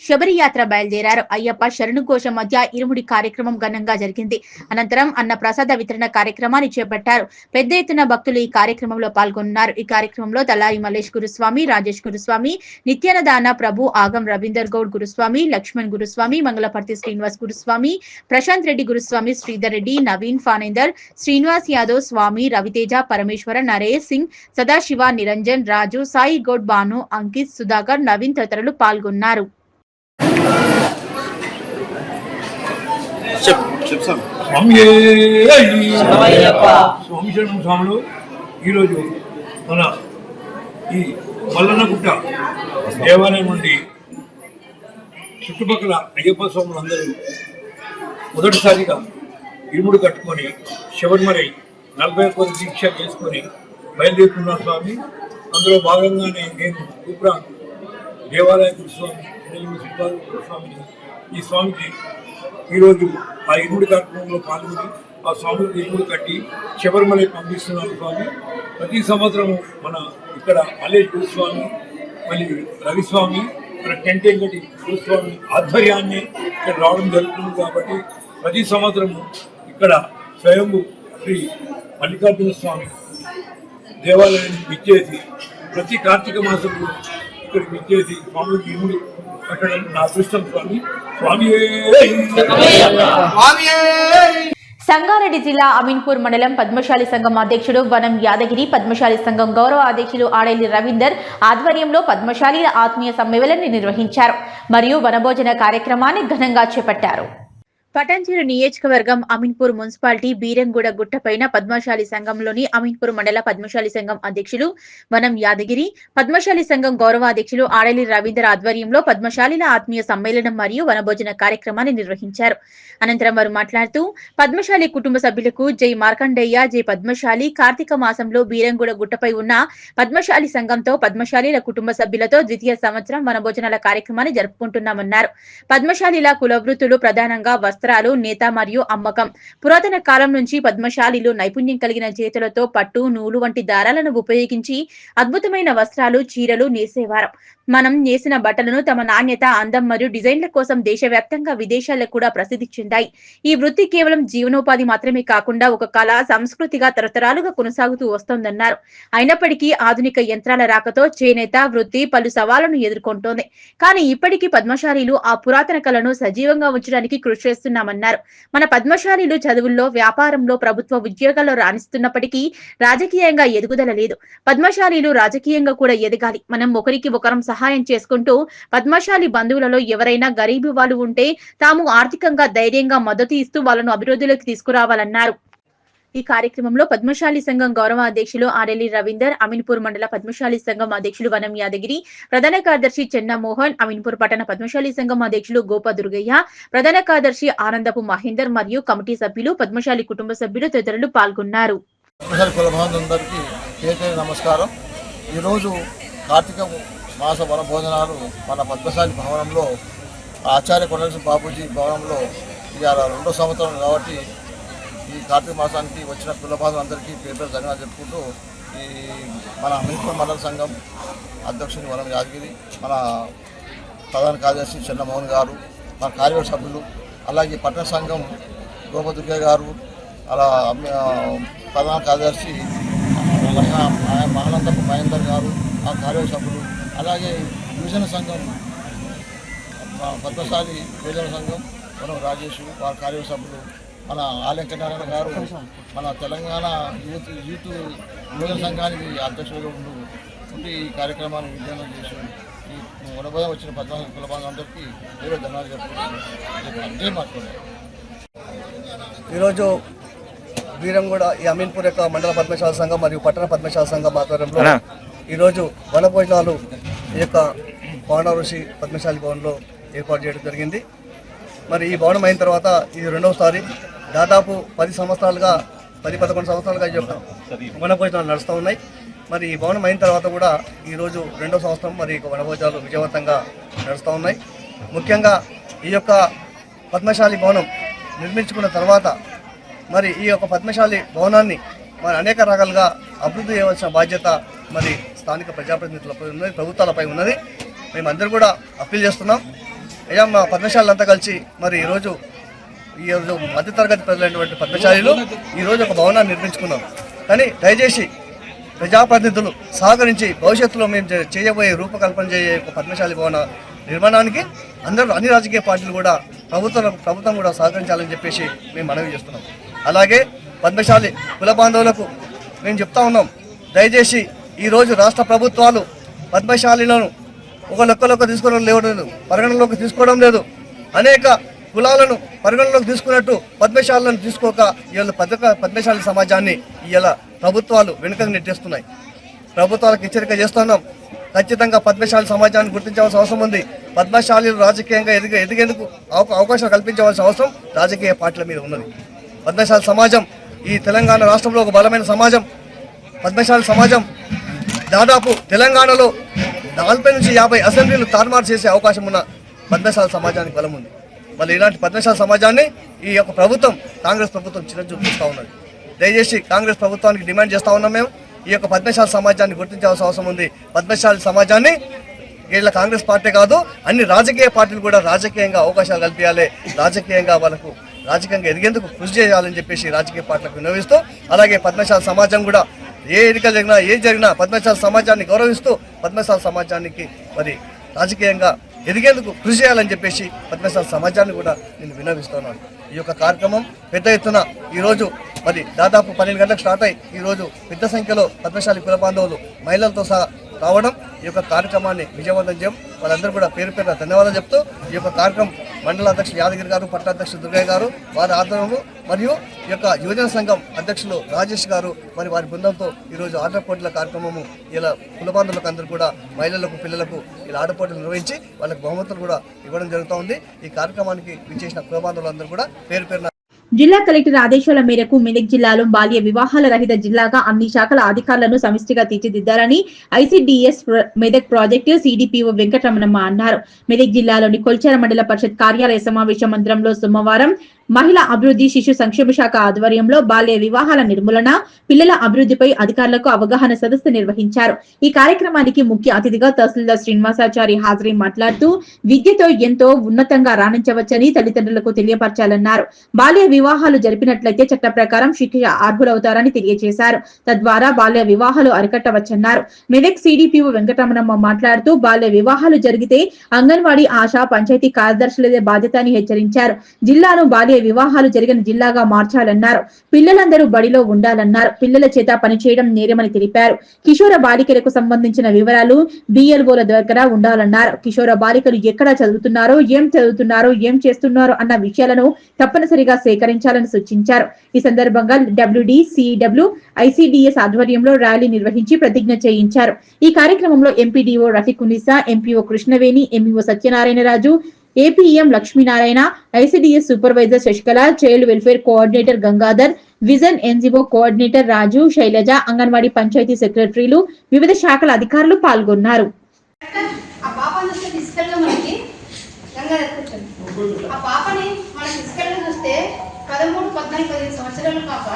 [SPEAKER 1] శబరి యాత్ర బయలుదేరారు. అయ్యప్ప శరణు ఘోష మధ్య ఇరుముడి కార్యక్రమం ఘనంగా జరిగింది. అనంతరం అన్న ప్రసాద వితరణ కార్యక్రమాన్ని చేపట్టారు. పెద్ద ఎత్తున భక్తులు ఈ కార్యక్రమంలో పాల్గొన్నారు. ఈ కార్యక్రమంలో తలారి మల్లేష్ గురుస్వామి, రాజేష్ గురుస్వామి, నిత్యానదాన ప్రభు, ఆగం రవీందర్ గౌడ్ గురుస్వామి, లక్ష్మణ్ గురుస్వామి, మంగళపర్తి శ్రీనివాస్ గురుస్వామి, ప్రశాంత్ రెడ్డి గురుస్వామి, శ్రీధర్ రెడ్డి, నవీన్ ఫానేందర్, శ్రీనివాస్ యాదవ్, స్వామి రవితేజ, పరమేశ్వర, నరేష్ సింగ్, సదాశివ, నిరంజన్, రాజు, సాయి గౌడ్, బాను, అంకిత్, సుధాకర్, నవీన్ తదితరులు పాల్గొన్నారు.
[SPEAKER 9] స్వామి శరణం స్వాములు ఈరోజు మన ఈ మల్లన్నగుట్ట దేవాలయం నుండి చుట్టుపక్కల అయ్యప్ప స్వాములు అందరూ మొదటిసారిగా ఇరుముడు కట్టుకొని శబరిమలై 41 దీక్ష చేసుకొని బయలుదేరుతున్నారు స్వామి. అందులో భాగంగానే నేను తూప్రాన్ దేవాలయ గురుస్వామి స్వామిని ఈ స్వామికి ఈరోజు ఆ ఇరుముడి కార్యక్రమంలో పాల్గొని ఆ స్వామికి ఇరుముడు కట్టి శబరిమలై పంపిస్తున్నాను స్వామి. ప్రతి సంవత్సరము మన ఇక్కడ మల్లేష్ గురుస్వామి, మళ్ళీ రవిస్వామి, మన టెంట్ వెంకటి గురుస్వామి ఆధ్వర్యాన్ని ఇక్కడ రావడం జరుగుతుంది. కాబట్టి ప్రతి సంవత్సరము ఇక్కడ స్వయంభూ శ్రీ మల్లికార్జున స్వామి దేవాలయాన్ని విచ్చేసి ప్రతి కార్తీక మాసంలో ఇక్కడికి విచ్చేసి స్వామికి ఇరుముడు కట్టడం నా అదృష్టం స్వామి.
[SPEAKER 1] సంగారెడ్డి జిల్లా అమీన్పూర్ మండలం పద్మశాలి సంఘం అధ్యక్షుడు వనం యాదగిరి, పద్మశాలి సంఘం గౌరవ అధ్యక్షులు ఆడేలి రవీందర్ ఆధ్వర్యంలో పద్మశాలీల ఆత్మీయ సమ్మేళనాన్ని నిర్వహించారు మరియు వనభోజన కార్యక్రమాన్ని ఘనంగా చేపట్టారు. పటాన్చెరు నియోజకవర్గం అమీన్పూర్ మున్సిపాలిటీ బీరంగూడ గుట్టపైన పద్మశాలి సంఘంలోని అమీన్పూర్ మండల పద్మశాలి సంఘం అధ్యక్షులు వనం యాదగిరి, పద్మశాలి సంఘం గౌరవ అధ్యక్షులు ఆడలి రవీందర్ ఆధ్వర్యంలో పద్మశాలిల ఆత్మీయ సమ్మేళనం మరియు వనభోజన కార్యక్రమాన్ని నిర్వహించారు. అనంతరం వారు మాట్లాడుతూ పద్మశాలి కుటుంబ సభ్యులకు జై మార్కండేయ, జై పద్మశాలి. కార్తీక మాసంలో బీరంగూడ గుట్టపై ఉన్న పద్మశాలి సంఘంతో పద్మశాలిల కుటుంబ సభ్యులతో ద్వితీయ సంవత్సరం వనభోజనాల కార్యక్రమాన్ని జరుపుకుంటున్నామన్నారు. పద్మశాలిల కులవృత్తులు ప్రధానంగా వస్త్రాలు, నేత మరియు అమ్మకం. పురాతన కాలం నుంచి పద్మశాలిలు నైపుణ్యం కలిగిన చేతులతో పట్టు, నూలు వంటి దారాలను ఉపయోగించి అద్భుతమైన వస్త్రాలు, చీరలు నేసేవారు. మనం నేసిన బట్టలను తమ నాణ్యత, అందం మరియు డిజైన్ల కోసం దేశవ్యాప్తంగా విదేశాలకు కూడా ప్రసిద్ధి చెందాయి. ఈ వృత్తి కేవలం జీవనోపాధి మాత్రమే కాకుండా ఒక కళ, సంస్కృతిగా తరతరాలుగా కొనసాగుతూ వస్తోందన్నారు. అయినప్పటికీ ఆధునిక యంత్రాల రాకతో చేనేత వృత్తి పలు సవాళ్లను ఎదుర్కొంటోంది. కానీ ఇప్పటికీ పద్మశాలీలు ఆ పురాతన కళను సజీవంగా ఉంచడానికి కృషి చేస్తున్నామన్నారు. మన పద్మశాలీలు చదువుల్లో, వ్యాపారంలో, ప్రభుత్వ ఉద్యోగాల్లో రాణిస్తున్నప్పటికీ రాజకీయంగా ఎదుగుదల లేదు. పద్మశాలీలు రాజకీయంగా కూడా ఎదగాలి. మనం ఒకరికి ఒకరం సహాయం చేసుకుంటూ పద్మశాలి బంధువులలో ఎవరైనా గరీబు వాళ్ళు ఉంటే తాము ఆర్థికంగా ధైర్యంగా మద్దతు ఇస్తూ వాళ్ళను అభివృద్ధిలోకి తీసుకురావాలన్నారు. ఈ కార్యక్రమంలో పద్మశాలి సంఘం గౌరవ అధ్యక్షులు ఆర్ఎల్ఈ రవీందర్, అమీన్పూర్ మండల పద్మశాలి సంఘం అధ్యక్షులు వనం యాదగిరి, ప్రధాన కార్యదర్శి చెన్న మోహన్, అమీన్పూర్ పట్టణ పద్మశాలి సంఘం అధ్యక్షులు గోప దుర్గయ్య, ప్రధాన కార్యదర్శి ఆనందపు మహేందర్ మరియు కమిటీ సభ్యులు, పద్మశాలి కుటుంబ సభ్యులు తదితరులు పాల్గొన్నారు.
[SPEAKER 10] నమస్కారం. ఈరోజు కార్తీక మాస వన భోజనాలు మన పద్మశాలి భవనంలో ఆచార్య కొండలసి బాబూజీ భవనంలో ఇవాళ 2వ సంవత్సరం కాబట్టి ఈ కార్తీక మాసానికి వచ్చిన కులబాంధులందరికీ పేరు ధన్యవాదాలు చెప్పుకుంటూ ఈ మన అమీన్పూర్ మండల సంఘం అధ్యక్షుని వనం యాదగిరి, మన ప్రధాన కార్యదర్శి చెన్నమోహన్ గారు, మన కార్యవర్గ సభ్యులు, అలాగే పట్టణ సంఘం గోపదుర్గ గారు, అలా ప్రధాన కార్యదర్శి మహానందపు మహేందర్ గారు, ఆ కార్యవర్గ సభ్యులు, అలాగే యువజన సంఘం పద్మశాలి యువజన సంఘం మనం రాజేష్ వారి కార్యవర్గ సభ్యులు, మన ఆలెంకనారాయణ గారు మన తెలంగాణ యూత్ యువజన సంఘానికి అధ్యక్షులుగా ఉండి ఈ కార్యక్రమాన్ని విజయవంతం చేసి ఈ వనభోజనం వచ్చిన పద్మశాలి కులబాంధులందరికీ ఏదో ధన్యవాదాలు చెప్తున్నాను. ఈరోజు వీరంగూడ ఈ అమీన్పూర్ యొక్క మండల పద్మశాల సంఘం మరియు పట్టణ పద్మశాల సంఘం ఆధ్వర్యంలో ఈరోజు వనభోజనాలు ఈ యొక్క భవన ఋషి పద్మశాలి భవన్లో ఏర్పాటు చేయడం జరిగింది. మరి ఈ భవనం అయిన తర్వాత ఇది 2వసారి. దాదాపు 10 సంవత్సరాలుగా 10-11 సంవత్సరాలుగా ఈ యొక్క వనభోజనాలు నడుస్తూ ఉన్నాయి. మరి ఈ భవనం అయిన తర్వాత కూడా ఈరోజు 2వ సంవత్సరం మరి వనభోజనాలు విజయవంతంగా నడుస్తూ ఉన్నాయి. ముఖ్యంగా ఈ యొక్క పద్మశాలి భవనం నిర్మించుకున్న తర్వాత మరి ఈ యొక్క పద్మశాలి భవనాన్ని మరి అనేక రకాలుగా అభివృద్ధి చేయవలసిన బాధ్యత మరి స్థానిక ప్రజాప్రతినిధులపై ఉన్నది, ప్రభుత్వాలపై ఉన్నది. మేమందరూ కూడా అప్పీల్ చేస్తున్నాం. అయ్యా మా పద్మశాలంతా కలిసి మరి ఈరోజు మధ్యతరగతి ప్రజలైనటువంటి పద్మశాలీలు ఈరోజు ఒక భవనాన్ని నిర్మించుకున్నాం. కానీ దయచేసి ప్రజాప్రతినిధులు సహకరించి భవిష్యత్తులో మేము చేయబోయే రూపకల్పన చేయే ఒక పద్మశాలి భవన నిర్మాణానికి అన్ని రాజకీయ పార్టీలు కూడా ప్రభుత్వం కూడా సహకరించాలని చెప్పేసి మేము మనవి చేస్తున్నాం. అలాగే పద్మశాలి కుల బాంధవులకు మేము చెప్తా ఉన్నాం, దయచేసి ఈరోజు రాష్ట్ర ప్రభుత్వాలు పద్మశాలీలను ఒక లెక్కలోకి తీసుకోవడం లేదు, పరిగణలోకి తీసుకోవడం లేదు. అనేక కులాలను పరిగణలోకి తీసుకున్నట్టు పద్మశాలను తీసుకోక ఇవాళ పద్మశాలి సమాజాన్ని ఇవాళ ప్రభుత్వాలు వెనుకకు నెట్టేస్తున్నాయి. ప్రభుత్వాలకు హెచ్చరిక చేస్తున్నాం. ఖచ్చితంగా పద్మశాలి సమాజాన్ని గుర్తించవలసిన అవసరం ఉంది. పద్మశాలీలు రాజకీయంగా ఎదిగేందుకు అవకాశం కల్పించవలసిన అవసరం రాజకీయ పార్టీల మీద ఉన్నది. పద్మశాలి సమాజం ఈ తెలంగాణ రాష్ట్రంలో ఒక బలమైన సమాజం. పద్మశాలి సమాజం దాదాపు తెలంగాణలో 40 నుంచి 50 అసెంబ్లీలు తారుమారు చేసే అవకాశం ఉన్న పద్మశాలి సమాజానికి బలం ఉంది. మళ్ళీ ఇలాంటి పద్మశాలి సమాజాన్ని ఈ యొక్క ప్రభుత్వం కాంగ్రెస్ ప్రభుత్వం చిన్నచూపిస్తూ ఉన్నది. దయచేసి కాంగ్రెస్ ప్రభుత్వానికి డిమాండ్ చేస్తూ ఉన్నాం. మేము ఈ యొక్క పద్మశాలి సమాజాన్ని గుర్తించాల్సిన అవసరం ఉంది. పద్మశాలి సమాజాన్ని వీళ్ళ కాంగ్రెస్ పార్టీ కాదు, అన్ని రాజకీయ పార్టీలు కూడా రాజకీయంగా అవకాశాలు కల్పించాలి, రాజకీయంగా వాళ్ళకు రాజకీయంగా ఎదిగేందుకు కృషి చేయాలని చెప్పేసి రాజకీయ పార్టీలకు విన్నవిస్తూ, అలాగే పద్మశాలి సమాజం కూడా ఏ ఎన్నికలు జరిగినా ఏం జరిగినా పద్మశాలి సమాజాన్ని గౌరవిస్తూ పద్మశాలి సమాజానికి మరి రాజకీయంగా ఎదిగేందుకు కృషి చేయాలని చెప్పేసి పద్మశాలి సమాజాన్ని కూడా నేను విన్నవిస్తున్నాను. ఈ యొక్క కార్యక్రమం పెద్ద ఎత్తున ఈరోజు మరి దాదాపు 12 గంటలకు స్టార్ట్ అయ్యి ఈరోజు పెద్ద సంఖ్యలో పద్మశాలి కుల బాంధవులు మహిళలతో సహా రావడం ఈ యొక్క కార్యక్రమాన్ని విజయవంతం చేయడం వాళ్ళందరూ కూడా పేరు పేరున ధన్యవాదాలు చెప్తూ ఈ యొక్క కార్యక్రమం మండల అధ్యక్షులు యాదగిరి గారు, పట్టణ అధ్యక్షులు దుర్గయ్య గారు వారి ఆధ్వర్యంలో మరియు ఈ యొక్క యువజన సంఘం అధ్యక్షులు రాజేష్ గారు మరి వారి బృందంతో ఈరోజు ఆట పోటీల కార్యక్రమము ఇలా కులబాంధులకు అందరూ కూడా మహిళలకు పిల్లలకు ఇలా ఆట పోటీలు నిర్వహించి వాళ్ళకి బహుమతులు కూడా ఇవ్వడం జరుగుతూ ఉంది. ఈ కార్యక్రమానికి విచ్చేసిన కులబాంధులందరూ కూడా పేరు పేరున
[SPEAKER 1] జిల్లా కలెక్టర్ ఆదేశాల మేరకు మెదక్ జిల్లాలో బాల్య వివాహాల రహిత జిల్లాగా అన్ని శాఖల అధికారులను సమిష్టిగా తీర్చిదిద్దారని ICDS Medak project CDPO Venkataramanamma అన్నారు. మెదక్ జిల్లాలోని కొల్చార మండల పరిషత్ కార్యాలయ సమావేశ మందిరంలో సోమవారం మహిళా అభివృద్ధి శిశు సంక్షేమ శాఖ ఆధ్వర్యంలో బాల్య వివాహాల నిర్మూలన, పిల్లల అభివృద్ధిపై అధికారులకు అవగాహన సదస్సు నిర్వహించారు. ఈ కార్యక్రమానికి ముఖ్య అతిథిగా తహసీల్దార్ శ్రీనివాసాచారి హాజరై మాట్లాడుతూ విద్యతో ఎంతో ఉన్నతంగా రాణించవచ్చని తల్లిదండ్రులకు తెలియపరచాలన్నారు. బాల్య వివాహాలు జరిపినట్లయితే చట్ట ప్రకారం శిక్ష అర్హులవుతారని తెలియజేశారు. తద్వారా బాల్య వివాహాలు అరికట్టవచ్చన్నారు. మెదక్ సిడిపిఓ వెంకటరమణమ్మ మాట్లాడుతూ బాల్య వివాహాలు జరిగితే అంగన్వాడీ, ఆశా, పంచాయతీ కార్యదర్శులదే బాధ్యత అని హెచ్చరించారు. జిల్లాను బాల్య వివాహాలు జరిగిన జిల్లాగా మార్చాలన్నారు. పిల్లలందరూ బడిలో ఉండాలన్నారు. పిల్లల చేత పనిచేయడం నేరమని తెలిపారు. కిషోర బాలికలకు సంబంధించిన వివరాలు బిఎల్ఓల దగ్గర ఉండాలన్నారు. కిషోర బాలికలు ఎక్కడ చదువుతున్నారో, ఏం చేస్తున్నారో అన్న విషయాలను తప్పనిసరిగా సేకరించాలని సూచించారు. ఈ సందర్భంగా డబ్ల్యూడి, సిడబ్ల్యూ, ఐసిడిఎస్ ఆధ్వర్యంలో ర్యాలీ నిర్వహించి ప్రతిజ్ఞ చేయించారు. ఈ కార్యక్రమంలో MPDO Rafikunnisa, MPO Krishnaveni, MEO Satyanarayanaraju, APM Lakshminarayana, ICDS supervisor Sasikala, child welfare coordinator Gangadhar, vision NGO coordinator Raju, Shailaja, anganwadi panchayat సెక్రటరీలు, వివిధ శాఖల అధికారులు పాల్గొన్నారు.
[SPEAKER 11] ఆ పాపని మనం ఫిజికల్గా చూస్తే 13, 14, 15 సంవత్సరాల పాప.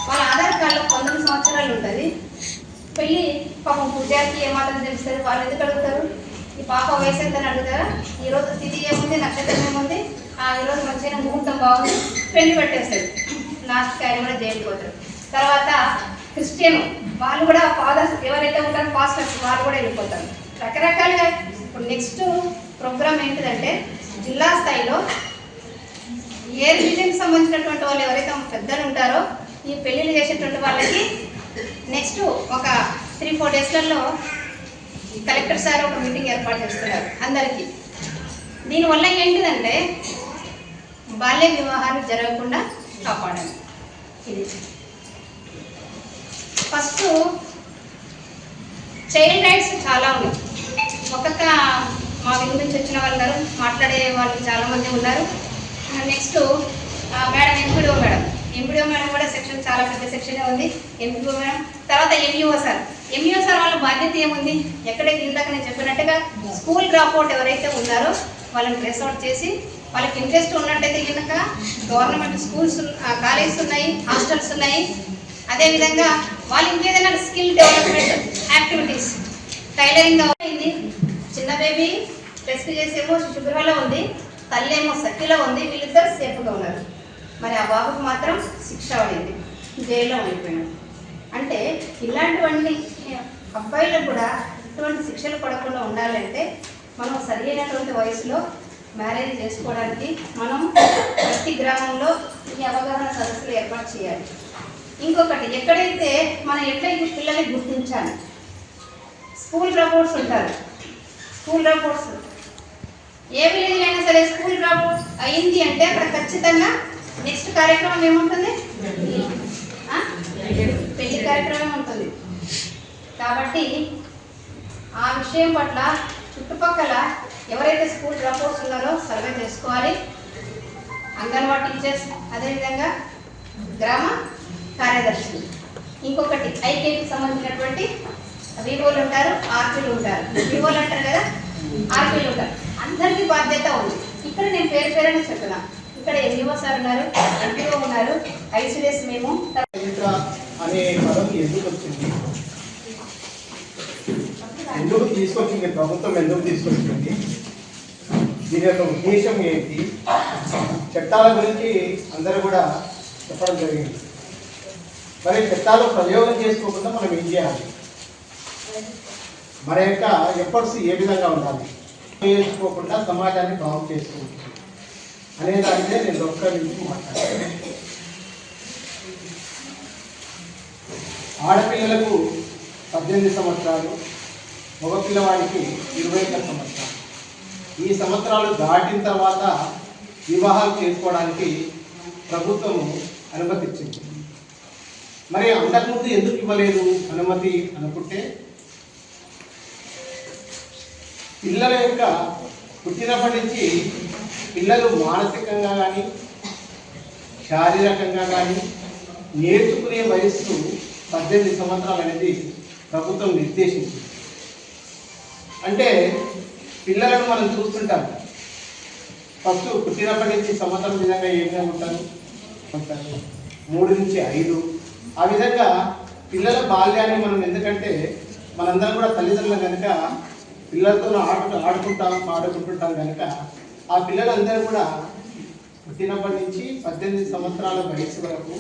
[SPEAKER 11] వాళ్ళ ఆధార్ కార్డులో 19 సంవత్సరాలు ఉంటుంది. పెళ్ళి పాపం పూజారికి ఏమాత్రం తెలుస్తుంది? వాళ్ళు ఎందుకు అడుగుతారు? ఈ పాప వయసు ఎంత అని అడుగుతారా? ఈరోజు తిథి ఏముంది, నక్షత్రం ఏముంది, ఈరోజు మంచిగా ముహూర్తం బాగుంది, పెళ్లి పెట్టేస్తారు. లాస్ట్కి ఆయన కూడా జైలుకి పోతారు. తర్వాత క్రిస్టియన్ వాళ్ళు కూడా ఫాదర్స్ ఎవరైతే ఉంటారో పాస్టర్స్ వాళ్ళు కూడా వెళ్ళిపోతారు. రకరకాలుగా. ఇప్పుడు నెక్స్ట్ ప్రోగ్రామ్ ఏంటిదంటే జిల్లా స్థాయిలో ఏ రిలీజన్కి సంబంధించినటువంటి వాళ్ళు ఎవరైతే పెద్దలు ఉంటారో ఈ పెళ్ళిళ్ళు చేసేటువంటి వాళ్ళకి నెక్స్ట్ ఒక 3-4 డేస్లలో కలెక్టర్ సార్ ఒక మీటింగ్ ఏర్పాటు చేస్తున్నారు అందరికీ. దీనివల్ల ఏంటిదంటే బాల్య వివాహాలు జరగకుండా కాపాడాలి. ఇది ఫస్ట్ చైల్డ్ రైట్స్ చాలా ఉన్నాయి. ఒక్కొక్క మా విందు నుంచి వచ్చిన వాళ్ళు మాట్లాడే వాళ్ళు చాలామంది ఉన్నారు. నెక్స్ట్ మేడం ఎంపీడీఓ మేడం కూడా సెక్షన్ చాలా పెద్ద సెక్షనే ఉంది. ఎంపీడీఓ మేడం తర్వాత ఎంఈఓ సార్ వాళ్ళ బాధ్యత ఏముంది? ఎక్కడైతే ఇందాక నేను చెప్పినట్టుగా స్కూల్ డ్రాప్అవుట్ ఎవరైతే ఉన్నారో వాళ్ళని ట్రేస్ అవుట్ చేసి వాళ్ళకి ఇంట్రెస్ట్ ఉన్నట్టయితే కనుక గవర్నమెంట్ స్కూల్స్, కాలేజెస్ ఉన్నాయి, హాస్టల్స్ ఉన్నాయి. అదేవిధంగా వాళ్ళు ఇంకేదైనా స్కిల్ డెవలప్మెంట్ యాక్టివిటీస్, టైలరింగ్ అయింది, చిన్న బేబీ రెస్క్యూ చేసేమో శిశుగృహలో ఉంది, తల్లి ఏమో సఖిలో ఉంది, వీళ్ళిద్దరు సేఫ్గా ఉన్నారు. మరి ఆ బాబుకు మాత్రం శిక్ష పడింది, జైల్లో ఉండిపోయినాడు. అంటే ఇలాంటివన్నీ అబ్బాయిలకు కూడా ఇటువంటి శిక్షలు పడకుండా ఉండాలంటే మనం సరి అయినటువంటి వయసులో మ్యారేజ్ చేసుకోవడానికి మనం ప్రతి గ్రామంలో ఈ అవగాహన సదస్సులు ఏర్పాటు చేయాలి. ఇంకొకటి, ఎక్కడైతే మనం ఎట్లయితే పిల్లల్ని గుర్తించాలి, స్కూల్ డ్రాప్అవుట్స్ ఉంటారు. స్కూల్ డ్రాప్అవుట్స్ ఏ విలేజ్లో అయినా సరే స్కూల్ డ్రాప్అవుట్ అయింది అంటే అక్కడ ఖచ్చితంగా నెక్స్ట్ కార్యక్రమం ఏముంటుంది? పెళ్లి కార్యక్రమం ఉంటుంది. కాబట్టి ఆ విషయం పట్ల చుట్టుపక్కల ఎవరైతే స్కూల్ డ్రాప్అవుట్స్ ఉన్నారో సర్వే చేసుకోవాలి. అంగన్వాడీ టీచర్స్, అదేవిధంగా గ్రామ కార్యదర్శులు, ఇంకొకటి ఐకేకి సంబంధించినటువంటి వివోలు ఉంటారు, ఆర్పీలు ఉంటారు. వివోలు అంటారు కదా, ఆర్పీలు ఉంటారు. అందరికీ బాధ్యత ఉంది. ఇక్కడ నేను పేరుని చెప్తున్నా. ఇక్కడ ఎంఈఓ సార్ ఉన్నారు, ఎంపీఓ ఉన్నారు, ఐసిడిఎస్ మేము.
[SPEAKER 12] అనే పదం ఎందుకు వచ్చింది, ఎందుకు తీసుకొచ్చింది, ప్రభుత్వం ఎందుకు తీసుకొచ్చింది, దీని యొక్క ఉద్దేశం ఏంటి, చట్టాల గురించి అందరూ కూడా చెప్పడం జరిగింది. మరి చట్టాలు ప్రయోగం చేసుకోకుండా మనం ఏం చేయాలి, మన యొక్క ఎఫర్ట్స్ ఏ విధంగా ఉండాలి, చేసుకోకుండా సమాజాన్ని బాగు చేసుకోవచ్చు అనే దాని మీద నేను ఒక్క నిమిషం మాట్లాడాను. ఆడపిల్లలకు 18 సంవత్సరాలు, మగపిల్లవాడికి 21 సంవత్సరాలు. ఈ సంవత్సరాలు దాటిన తర్వాత వివాహాలు చేసుకోవడానికి ప్రభుత్వము అనుమతించింది. మరి అంతకుముందు ఎందుకు ఇవ్వలేదు అనుమతి అనుకుంటే, పిల్లల యొక్క పుట్టినప్పటి నుంచి పిల్లలు మానసికంగా కానీ శారీరకంగా కానీ నేర్చుకునే వయస్సు 18 సంవత్సరాలు అనేది ప్రభుత్వం నిర్దేశించింది. అంటే పిల్లలను మనం చూస్తుంటాం, ఫస్ట్ పుట్టినప్పటి నుంచి సంవత్సరం విధంగా ఏ విధంగా ఉంటారు 3 నుంచి 5 ఆ విధంగా పిల్లల బాల్యాన్ని మనం, ఎందుకంటే మనందరం కూడా తల్లిదండ్రులు కనుక పిల్లలతో ఆడుకుంటుంటాం కనుక ఆ పిల్లలందరూ కూడా పుట్టినప్పటి నుంచి 18 సంవత్సరాల వయసు వరకు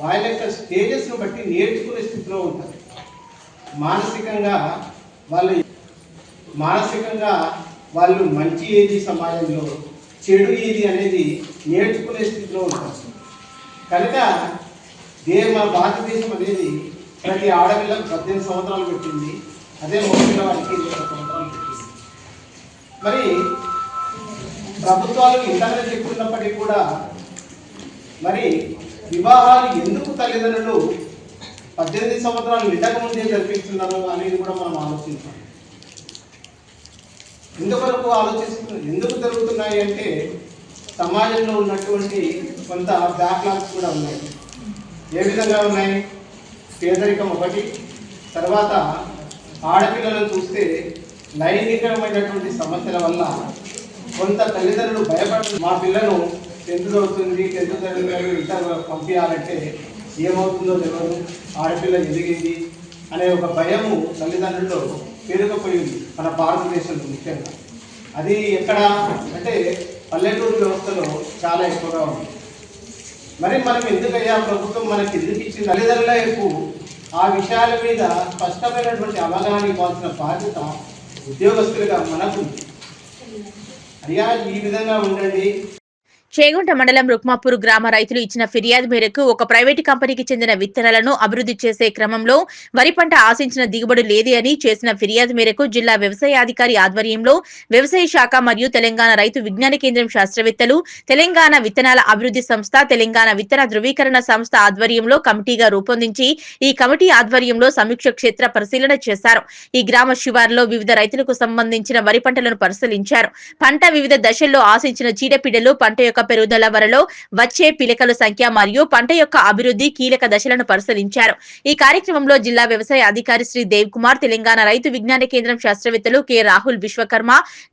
[SPEAKER 12] వాళ్ళ యొక్క స్టేజెస్ను బట్టి నేర్చుకునే స్థితిలో ఉంటారు. మానసికంగా వాళ్ళు మంచి ఏది సమాజంలో, చెడు ఏది అనేది నేర్చుకునే స్థితిలో ఉంటారు. కనుక మన భారతదేశం అనేది ప్రతి ఆడపిల్లకు 18 సంవత్సరాలు పెట్టింది, అదే మగపిల్ల వారికి 20 సంవత్సరాలు పెట్టింది. మరి ప్రభుత్వాలు ఇంతగా చెప్తున్నప్పటికీ కూడా మరి వివాహాలు ఎందుకు తల్లిదండ్రులు 18 సంవత్సరాలు నిండక ముందే జరిపిస్తున్నారు అనేది కూడా మనం ఆలోచించాలి. ఎందుకు జరుగుతున్నాయి అంటే సమాజంలో ఉన్నటువంటి కొంత బ్యాక్లాగ్స్ కూడా ఉన్నాయి. ఏ విధంగా ఉన్నాయి? పేదరికం ఒకటి, తర్వాత ఆడపిల్లలను చూస్తే లైంగికమైనటువంటి సమస్యల వల్ల కొంత తల్లిదండ్రులు భయపడుతుంది. మా పిల్లను 10th చదువుతుంది, 10th చదివిన ఇంటర్ పంపించాలంటే ఏమవుతుందో తెలియదు, ఆడపిల్ల ఎదిగింది అనే ఒక భయము తల్లిదండ్రుల్లో పెరిగిపోయింది మన భారతదేశంలో ముఖ్యంగా. అది ఎక్కడ అంటే పల్లెటూరు వ్యవస్థలో చాలా ఎక్కువగా ఉంది. మరి మనం ఎందుకయ్యా ప్రభుత్వం మనకి ఎందుకు ఇచ్చింది? తల్లిదండ్రుల వైపు ఆ విషయాల మీద స్పష్టమైనటువంటి అవగాహన ఇవ్వాల్సిన బాధ్యత ఉద్యోగస్తులుగా మనకు. అయ్యా ఈ విధంగా ఉండండి.
[SPEAKER 1] చేగుంట మండలం రుక్మాపూర్ గ్రామ రైతులు ఇచ్చిన ఫిర్యాదు మేరకు ఒక ప్రైవేటు కంపెనీకి చెందిన విత్తనాలను అభివృద్ధి చేసే క్రమంలో వరి పంట ఆశించిన దిగుబడి లేదే అని చేసిన ఫిర్యాదు మేరకు జిల్లా వ్యవసాయాధికారి ఆధ్వర్యంలో వ్యవసాయ శాఖ మరియు తెలంగాణ రైతు విజ్ఞాన కేంద్రం శాస్త్రవేత్తలు, తెలంగాణ విత్తనాల అభివృద్ధి సంస్థ, తెలంగాణ విత్తన ధృవీకరణ సంస్థ ఆధ్వర్యంలో కమిటీగా రూపొందించి ఈ కమిటీ ఆధ్వర్యంలో సమీక్ష క్షేత్ర పరిశీలన చేశారు. ఈ గ్రామ శివారులో వివిధ రైతులకు సంబంధించిన వరి పంటలను పరిశీలించారు. పంట వివిధ దశల్లో ఆశించిన చీడపీడలు, పంట యొక్క పెరుగుదల వరలో వచ్చే పిలకల సంఖ్య మరియు పంట యొక్క అభివృద్ధి కీలక దశలను పరిశీలించారు. ఈ కార్యక్రమంలో జిల్లా వ్యవసాయ అధికారి శ్రీ దేవ్ కుమార్, తెలంగాణ రైతు విజ్ఞాన కేంద్రం శాస్త్రవేత్తలు కె రాహుల్ విశ్వకర్మ,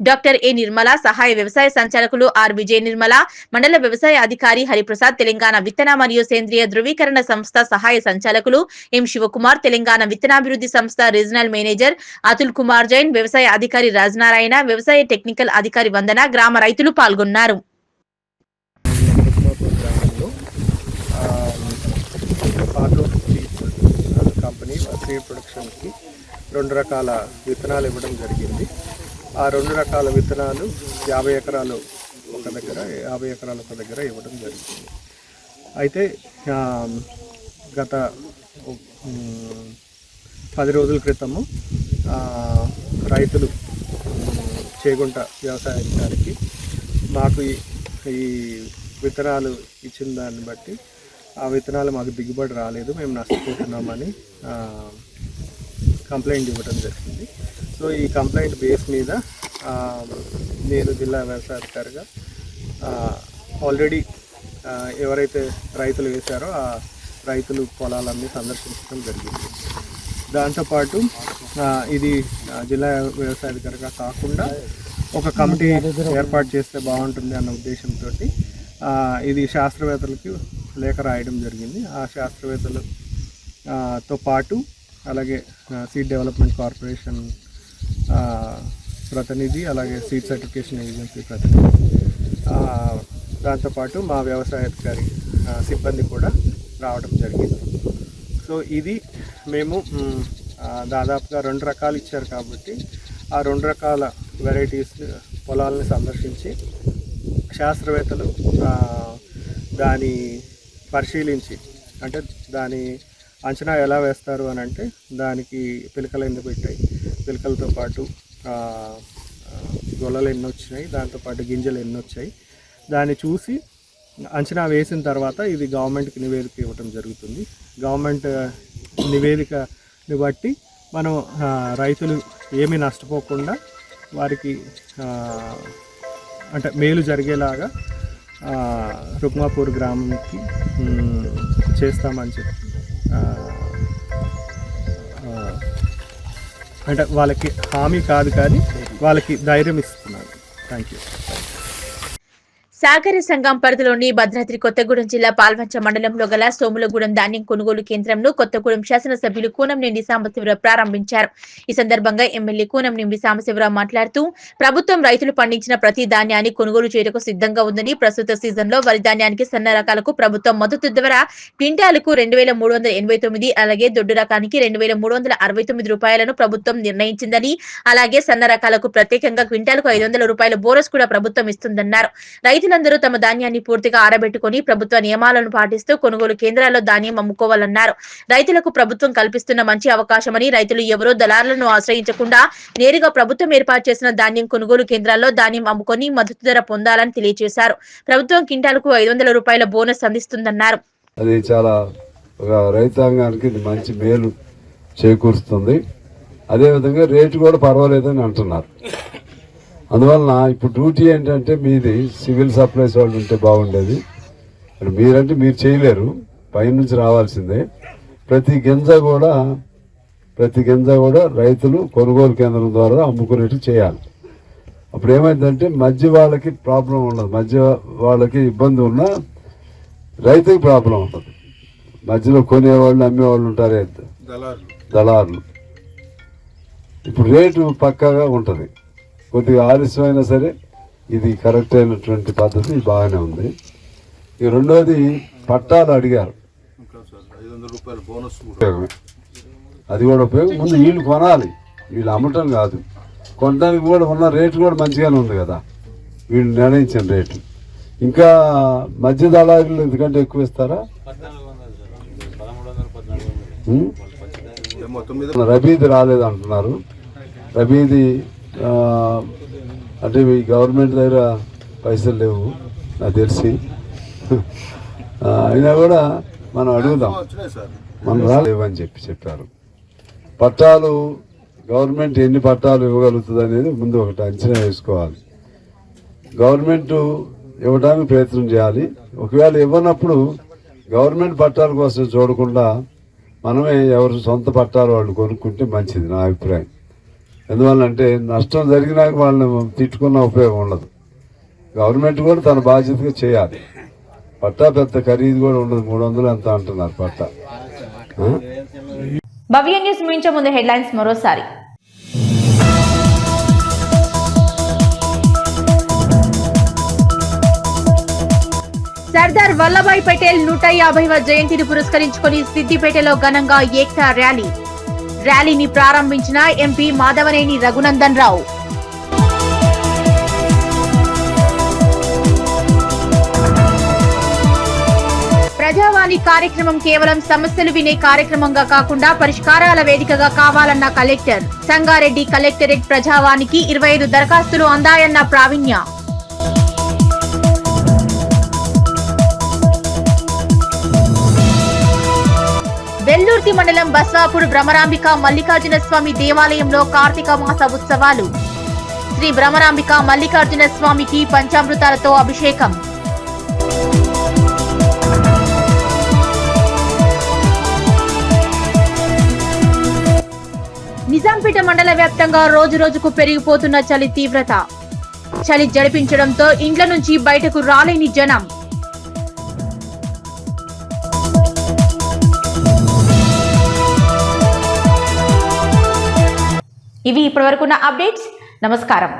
[SPEAKER 1] డాక్టర్ ఏ నిర్మల, సహాయ వ్యవసాయ సంచాలకులు ఆర్ విజయ నిర్మల, మండల వ్యవసాయ అధికారి హరిప్రసాద్, తెలంగాణ విత్తన మరియు సేంద్రియ ధృవీకరణ సంస్థ సహాయ సంచాలకులు ఎం శివకుమార్, తెలంగాణ విత్తనాభివృద్ధి సంస్థ రీజనల్ మేనేజర్ అతుల్ కుమార్ జైన్, వ్యవసాయ అధికారి రాజనారాయణ, వ్యవసాయ టెక్నికల్ అధికారి వందన, గ్రామ రైతులు పాల్గొన్నారు.
[SPEAKER 13] కంపెనీ సీడ్ ప్రొడక్షన్కి 2 రకాల విత్తనాలు ఇవ్వడం జరిగింది. ఆ 2 రకాల విత్తనాలు 50 ఎకరాలు ఒక దగ్గర, 50 ఎకరాలు ఒక దగ్గర ఇవ్వడం జరిగింది. అయితే గత 10 రోజుల క్రితము రైతులు చేగుంట వ్యవసాయ అధికారికి మాకు ఈ విత్తనాలు ఇచ్చిన దాన్ని బట్టి ఆ విత్తనాలు మాకు దిగుబడి రాలేదు, మేము నష్టపోతున్నామని కంప్లైంట్ ఇవ్వడం జరిగింది. సో ఈ కంప్లైంట్ బేస్ మీద నేను జిల్లా వ్యవసాయ అధికారిగా ఆల్రెడీ ఎవరైతే రైతులు వేశారో ఆ రైతులు పొలాలన్నీ సందర్శించడం జరిగింది. దాంతోపాటు ఇది జిల్లా వ్యవసాయ అధికారిగా కాకుండా ఒక కమిటీ ఏర్పాటు చేస్తే బాగుంటుంది అన్న ఉద్దేశంతో ఇది శాస్త్రవేత్తలకి లేఖ రాయడం జరిగింది. ఆ శాస్త్రవేత్తలతో పాటు అలాగే సీడ్ డెవలప్మెంట్ కార్పొరేషన్ ప్రతినిధి, అలాగే సీడ్ సర్టిఫికేషన్ ఏజెన్సీ ప్రతినిధి, దాంతోపాటు మా వ్యవసాయ అధికారి సిబ్బంది కూడా రావడం జరిగింది. సో ఇది మేము దాదాపుగా 2 రకాలు ఇచ్చారు కాబట్టి ఆ 2 రకాల వెరైటీస్ పొలాలను సందర్శించి శాస్త్రవేత్తలు దాని పరిశీలించి, అంటే దాని అంచనా ఎలా వేస్తారు అని అంటే దానికి పిలకలు ఎన్ని పెట్టాయి, పిలకలతో పాటు గొల్లలు ఎన్ని వచ్చినాయి, దాంతోపాటు గింజలు ఎన్ని వచ్చాయి, దాన్ని చూసి అంచనా వేసిన తర్వాత ఇది గవర్నమెంట్కి నివేదిక ఇవ్వటం జరుగుతుంది. గవర్నమెంట్ నివేదికని బట్టి మనం రైతులు ఏమీ నష్టపోకుండా వారికి అంటే మేలు జరిగేలాగా రుక్మాపూర్ గ్రామంకి చేస్తామని చెప్పి అంటే వాళ్ళకి హామీ కాదు కానీ వాళ్ళకి ధైర్యం ఇస్తున్నాను. Thank you.
[SPEAKER 1] సహకార సంఘం పరిధిలోని భద్రాద్రి కొత్తగూడెం జిల్లా పాల్వంచ మండలంలో గల సోములగూడెం ధాన్యం కొనుగోలు కేంద్రంను కొత్తగూడెం శాసనసభ్యులు కూనంనేని సాంబశివరావు ప్రారంభించారు. ఈ సందర్భంగా ఎమ్మెల్యే కూనంనేని సాంబశివరావు మాట్లాడుతూ ప్రభుత్వం రైతులు పండించిన ప్రతి ధాన్యాన్ని కొనుగోలు చేయడానికి సిద్ధంగా ఉందని, ప్రస్తుత సీజన్లో వరి ధాన్యానికి సన్న రకాలకు ప్రభుత్వం మద్దతు ధర క్వింటాలకు 2389, అలాగే దొడ్డు రకానికి 2369 రూపాయలను ప్రభుత్వం నిర్ణయించిందని, అలాగే సన్న రకాలకు ప్రత్యేకంగా క్వింటాలకు 500 రూపాయల బోనస్ కూడా ప్రభుత్వం ఇస్తుందన్నారు. రైతులందరూ తమ ధాన్యాన్ని పూర్తిగా ఆరబెట్టుకుని ప్రభుత్వ నియమాలను పాటిస్తూ కొనుగోలు కేంద్రాల్లో ధాన్యం అమ్ముకోవాలన్నారు. రైతులకు ప్రభుత్వం కల్పిస్తున్న మంచి అవకాశమని, రైతులు ఎవరో దళారులను ఆశ్రయించకుండా నేరుగా ప్రభుత్వం ఏర్పాటు చేసిన ధాన్యం కొనుగోలు కేంద్రాల్లో ధాన్యం అమ్ముకొని మద్దతు ధర పొందాలని తెలియజేశారు. ప్రభుత్వం క్వింటాలకు 500 రూపాయల బోనస్ అందిస్తుందన్నారు.
[SPEAKER 14] అది చాలా రైతాంగానికి మంచి మేలు చేకూరుస్తుంది. అదేవిధంగా రేటు కూడా పర్వాలేదని అంటున్నారు. అందువలన ఇప్పుడు డ్యూటీ ఏంటంటే మీది సివిల్ సప్లైస్ వాళ్ళు ఉంటే బాగుండేది. మీరంటే మీరు చేయలేరు, పైనుంచి రావాల్సిందే. ప్రతి గింజ కూడా రైతులు కొనుగోలు కేంద్రం ద్వారా అమ్ముకునేట్టు చేయాలి. అప్పుడు ఏమైందంటే మధ్య వాళ్ళకి ప్రాబ్లం ఉండదు, మధ్య వాళ్ళకి ఇబ్బంది ఉన్నా రైతుకి ప్రాబ్లం ఉంటుంది. మధ్యలో కొనేవాళ్ళు అమ్మేవాళ్ళు ఉంటారే దళారులు. ఇప్పుడు రేటు పక్కాగా ఉంటుంది. కొద్దిగా ఆలస్యమైనా సరే ఇది కరెక్ట్ అయినటువంటి పద్ధతి బాగానే ఉంది. ఈ రెండోది పట్టాలు అడిగారు,
[SPEAKER 5] 500 రూపాయల బోనస్
[SPEAKER 14] అది కూడా ఉపయోగం. ముందు వీళ్ళు కొనాలి, వీళ్ళు అమ్మటం కాదు. కొనడానికి కూడా ఉన్న రేటు కూడా మంచిగానే ఉంది కదా, వీళ్ళు నిర్ణయించిన రేటు. ఇంకా మధ్య దళారులు ఎందుకంటే ఎక్కువ ఇస్తారా? రబీది రాలేదు అంటున్నారు. రబీది అంటే ఈ గవర్నమెంట్ దగ్గర పైసలు లేవు నాకు తెలిసి. అయినా కూడా మనం అడుగుదాం, మనం రాలేవని చెప్పారు. పట్టాలు గవర్నమెంట్ ఎన్ని పట్టాలు ఇవ్వగలుగుతుంది అనేది ముందు ఒకటి అంచనా వేసుకోవాలి. గవర్నమెంట్ ఇవ్వడానికి ప్రయత్నం చేయాలి. ఒకవేళ ఇవ్వనప్పుడు గవర్నమెంట్ పట్టాల కోసం చూడకుండా మనమే ఎవరు సొంత పట్టాలు వాళ్ళు కొనుక్కుంటే మంచిది నా అభిప్రాయం. ఎందువల్లంటే నష్టం జరిగినాక వాళ్ళని తిట్టుకున్న ఉపయోగం ఉండదు. గవర్నమెంట్ కూడా తన బాధ్యతగా చేయాలి. పట్టా పెద్ద ఖరీదు కూడా ఉండదు, 300 ఎంత అంటున్నారు పట్టా.
[SPEAKER 1] భవ్య న్యూస్ ముగించే ముందు హెడ్లైన్స్ మరోసారి. సర్దార్ వల్లభాయ్ పటేల్ 150వ జయంతిని పురస్కరించుకుని సిద్దిపేటలో ఘనంగా ఏక్తా ర్యాలీని ప్రారంభించిన ఎంపీ మాధవనేని రఘునందన్ రావు. ప్రజావాణి కార్యక్రమం కేవలం సమస్యలు వినే కార్యక్రమంగా కాకుండా పరిష్కారాల వేదికగా కావాలన్న కలెక్టర్. సంగారెడ్డి కలెక్టరేట్ ప్రజావాణికి 25 దరఖాస్తులు అందాయన్న ప్రావీణ్య. వెల్లూర్తి మండలం బస్వాపూర్ భ్రమరాంబిక మల్లికార్జున స్వామి దేవాలయంలో కార్తీక మాస ఉత్సవాలు. శ్రీ భ్రమరాంబిక మల్లికార్జున స్వామికి పంచామృతాలతో అభిషేకం. నిజాంపేట మండల వ్యాప్తంగా రోజురోజుకు పెరిగిపోతున్న చలి తీవ్రత. చలి జడిపించడంతో ఇండ్ల నుంచి బయటకు రాలేని జనం. ఇవి ఇప్పటివరకున్న అప్డేట్స్. నమస్కారం.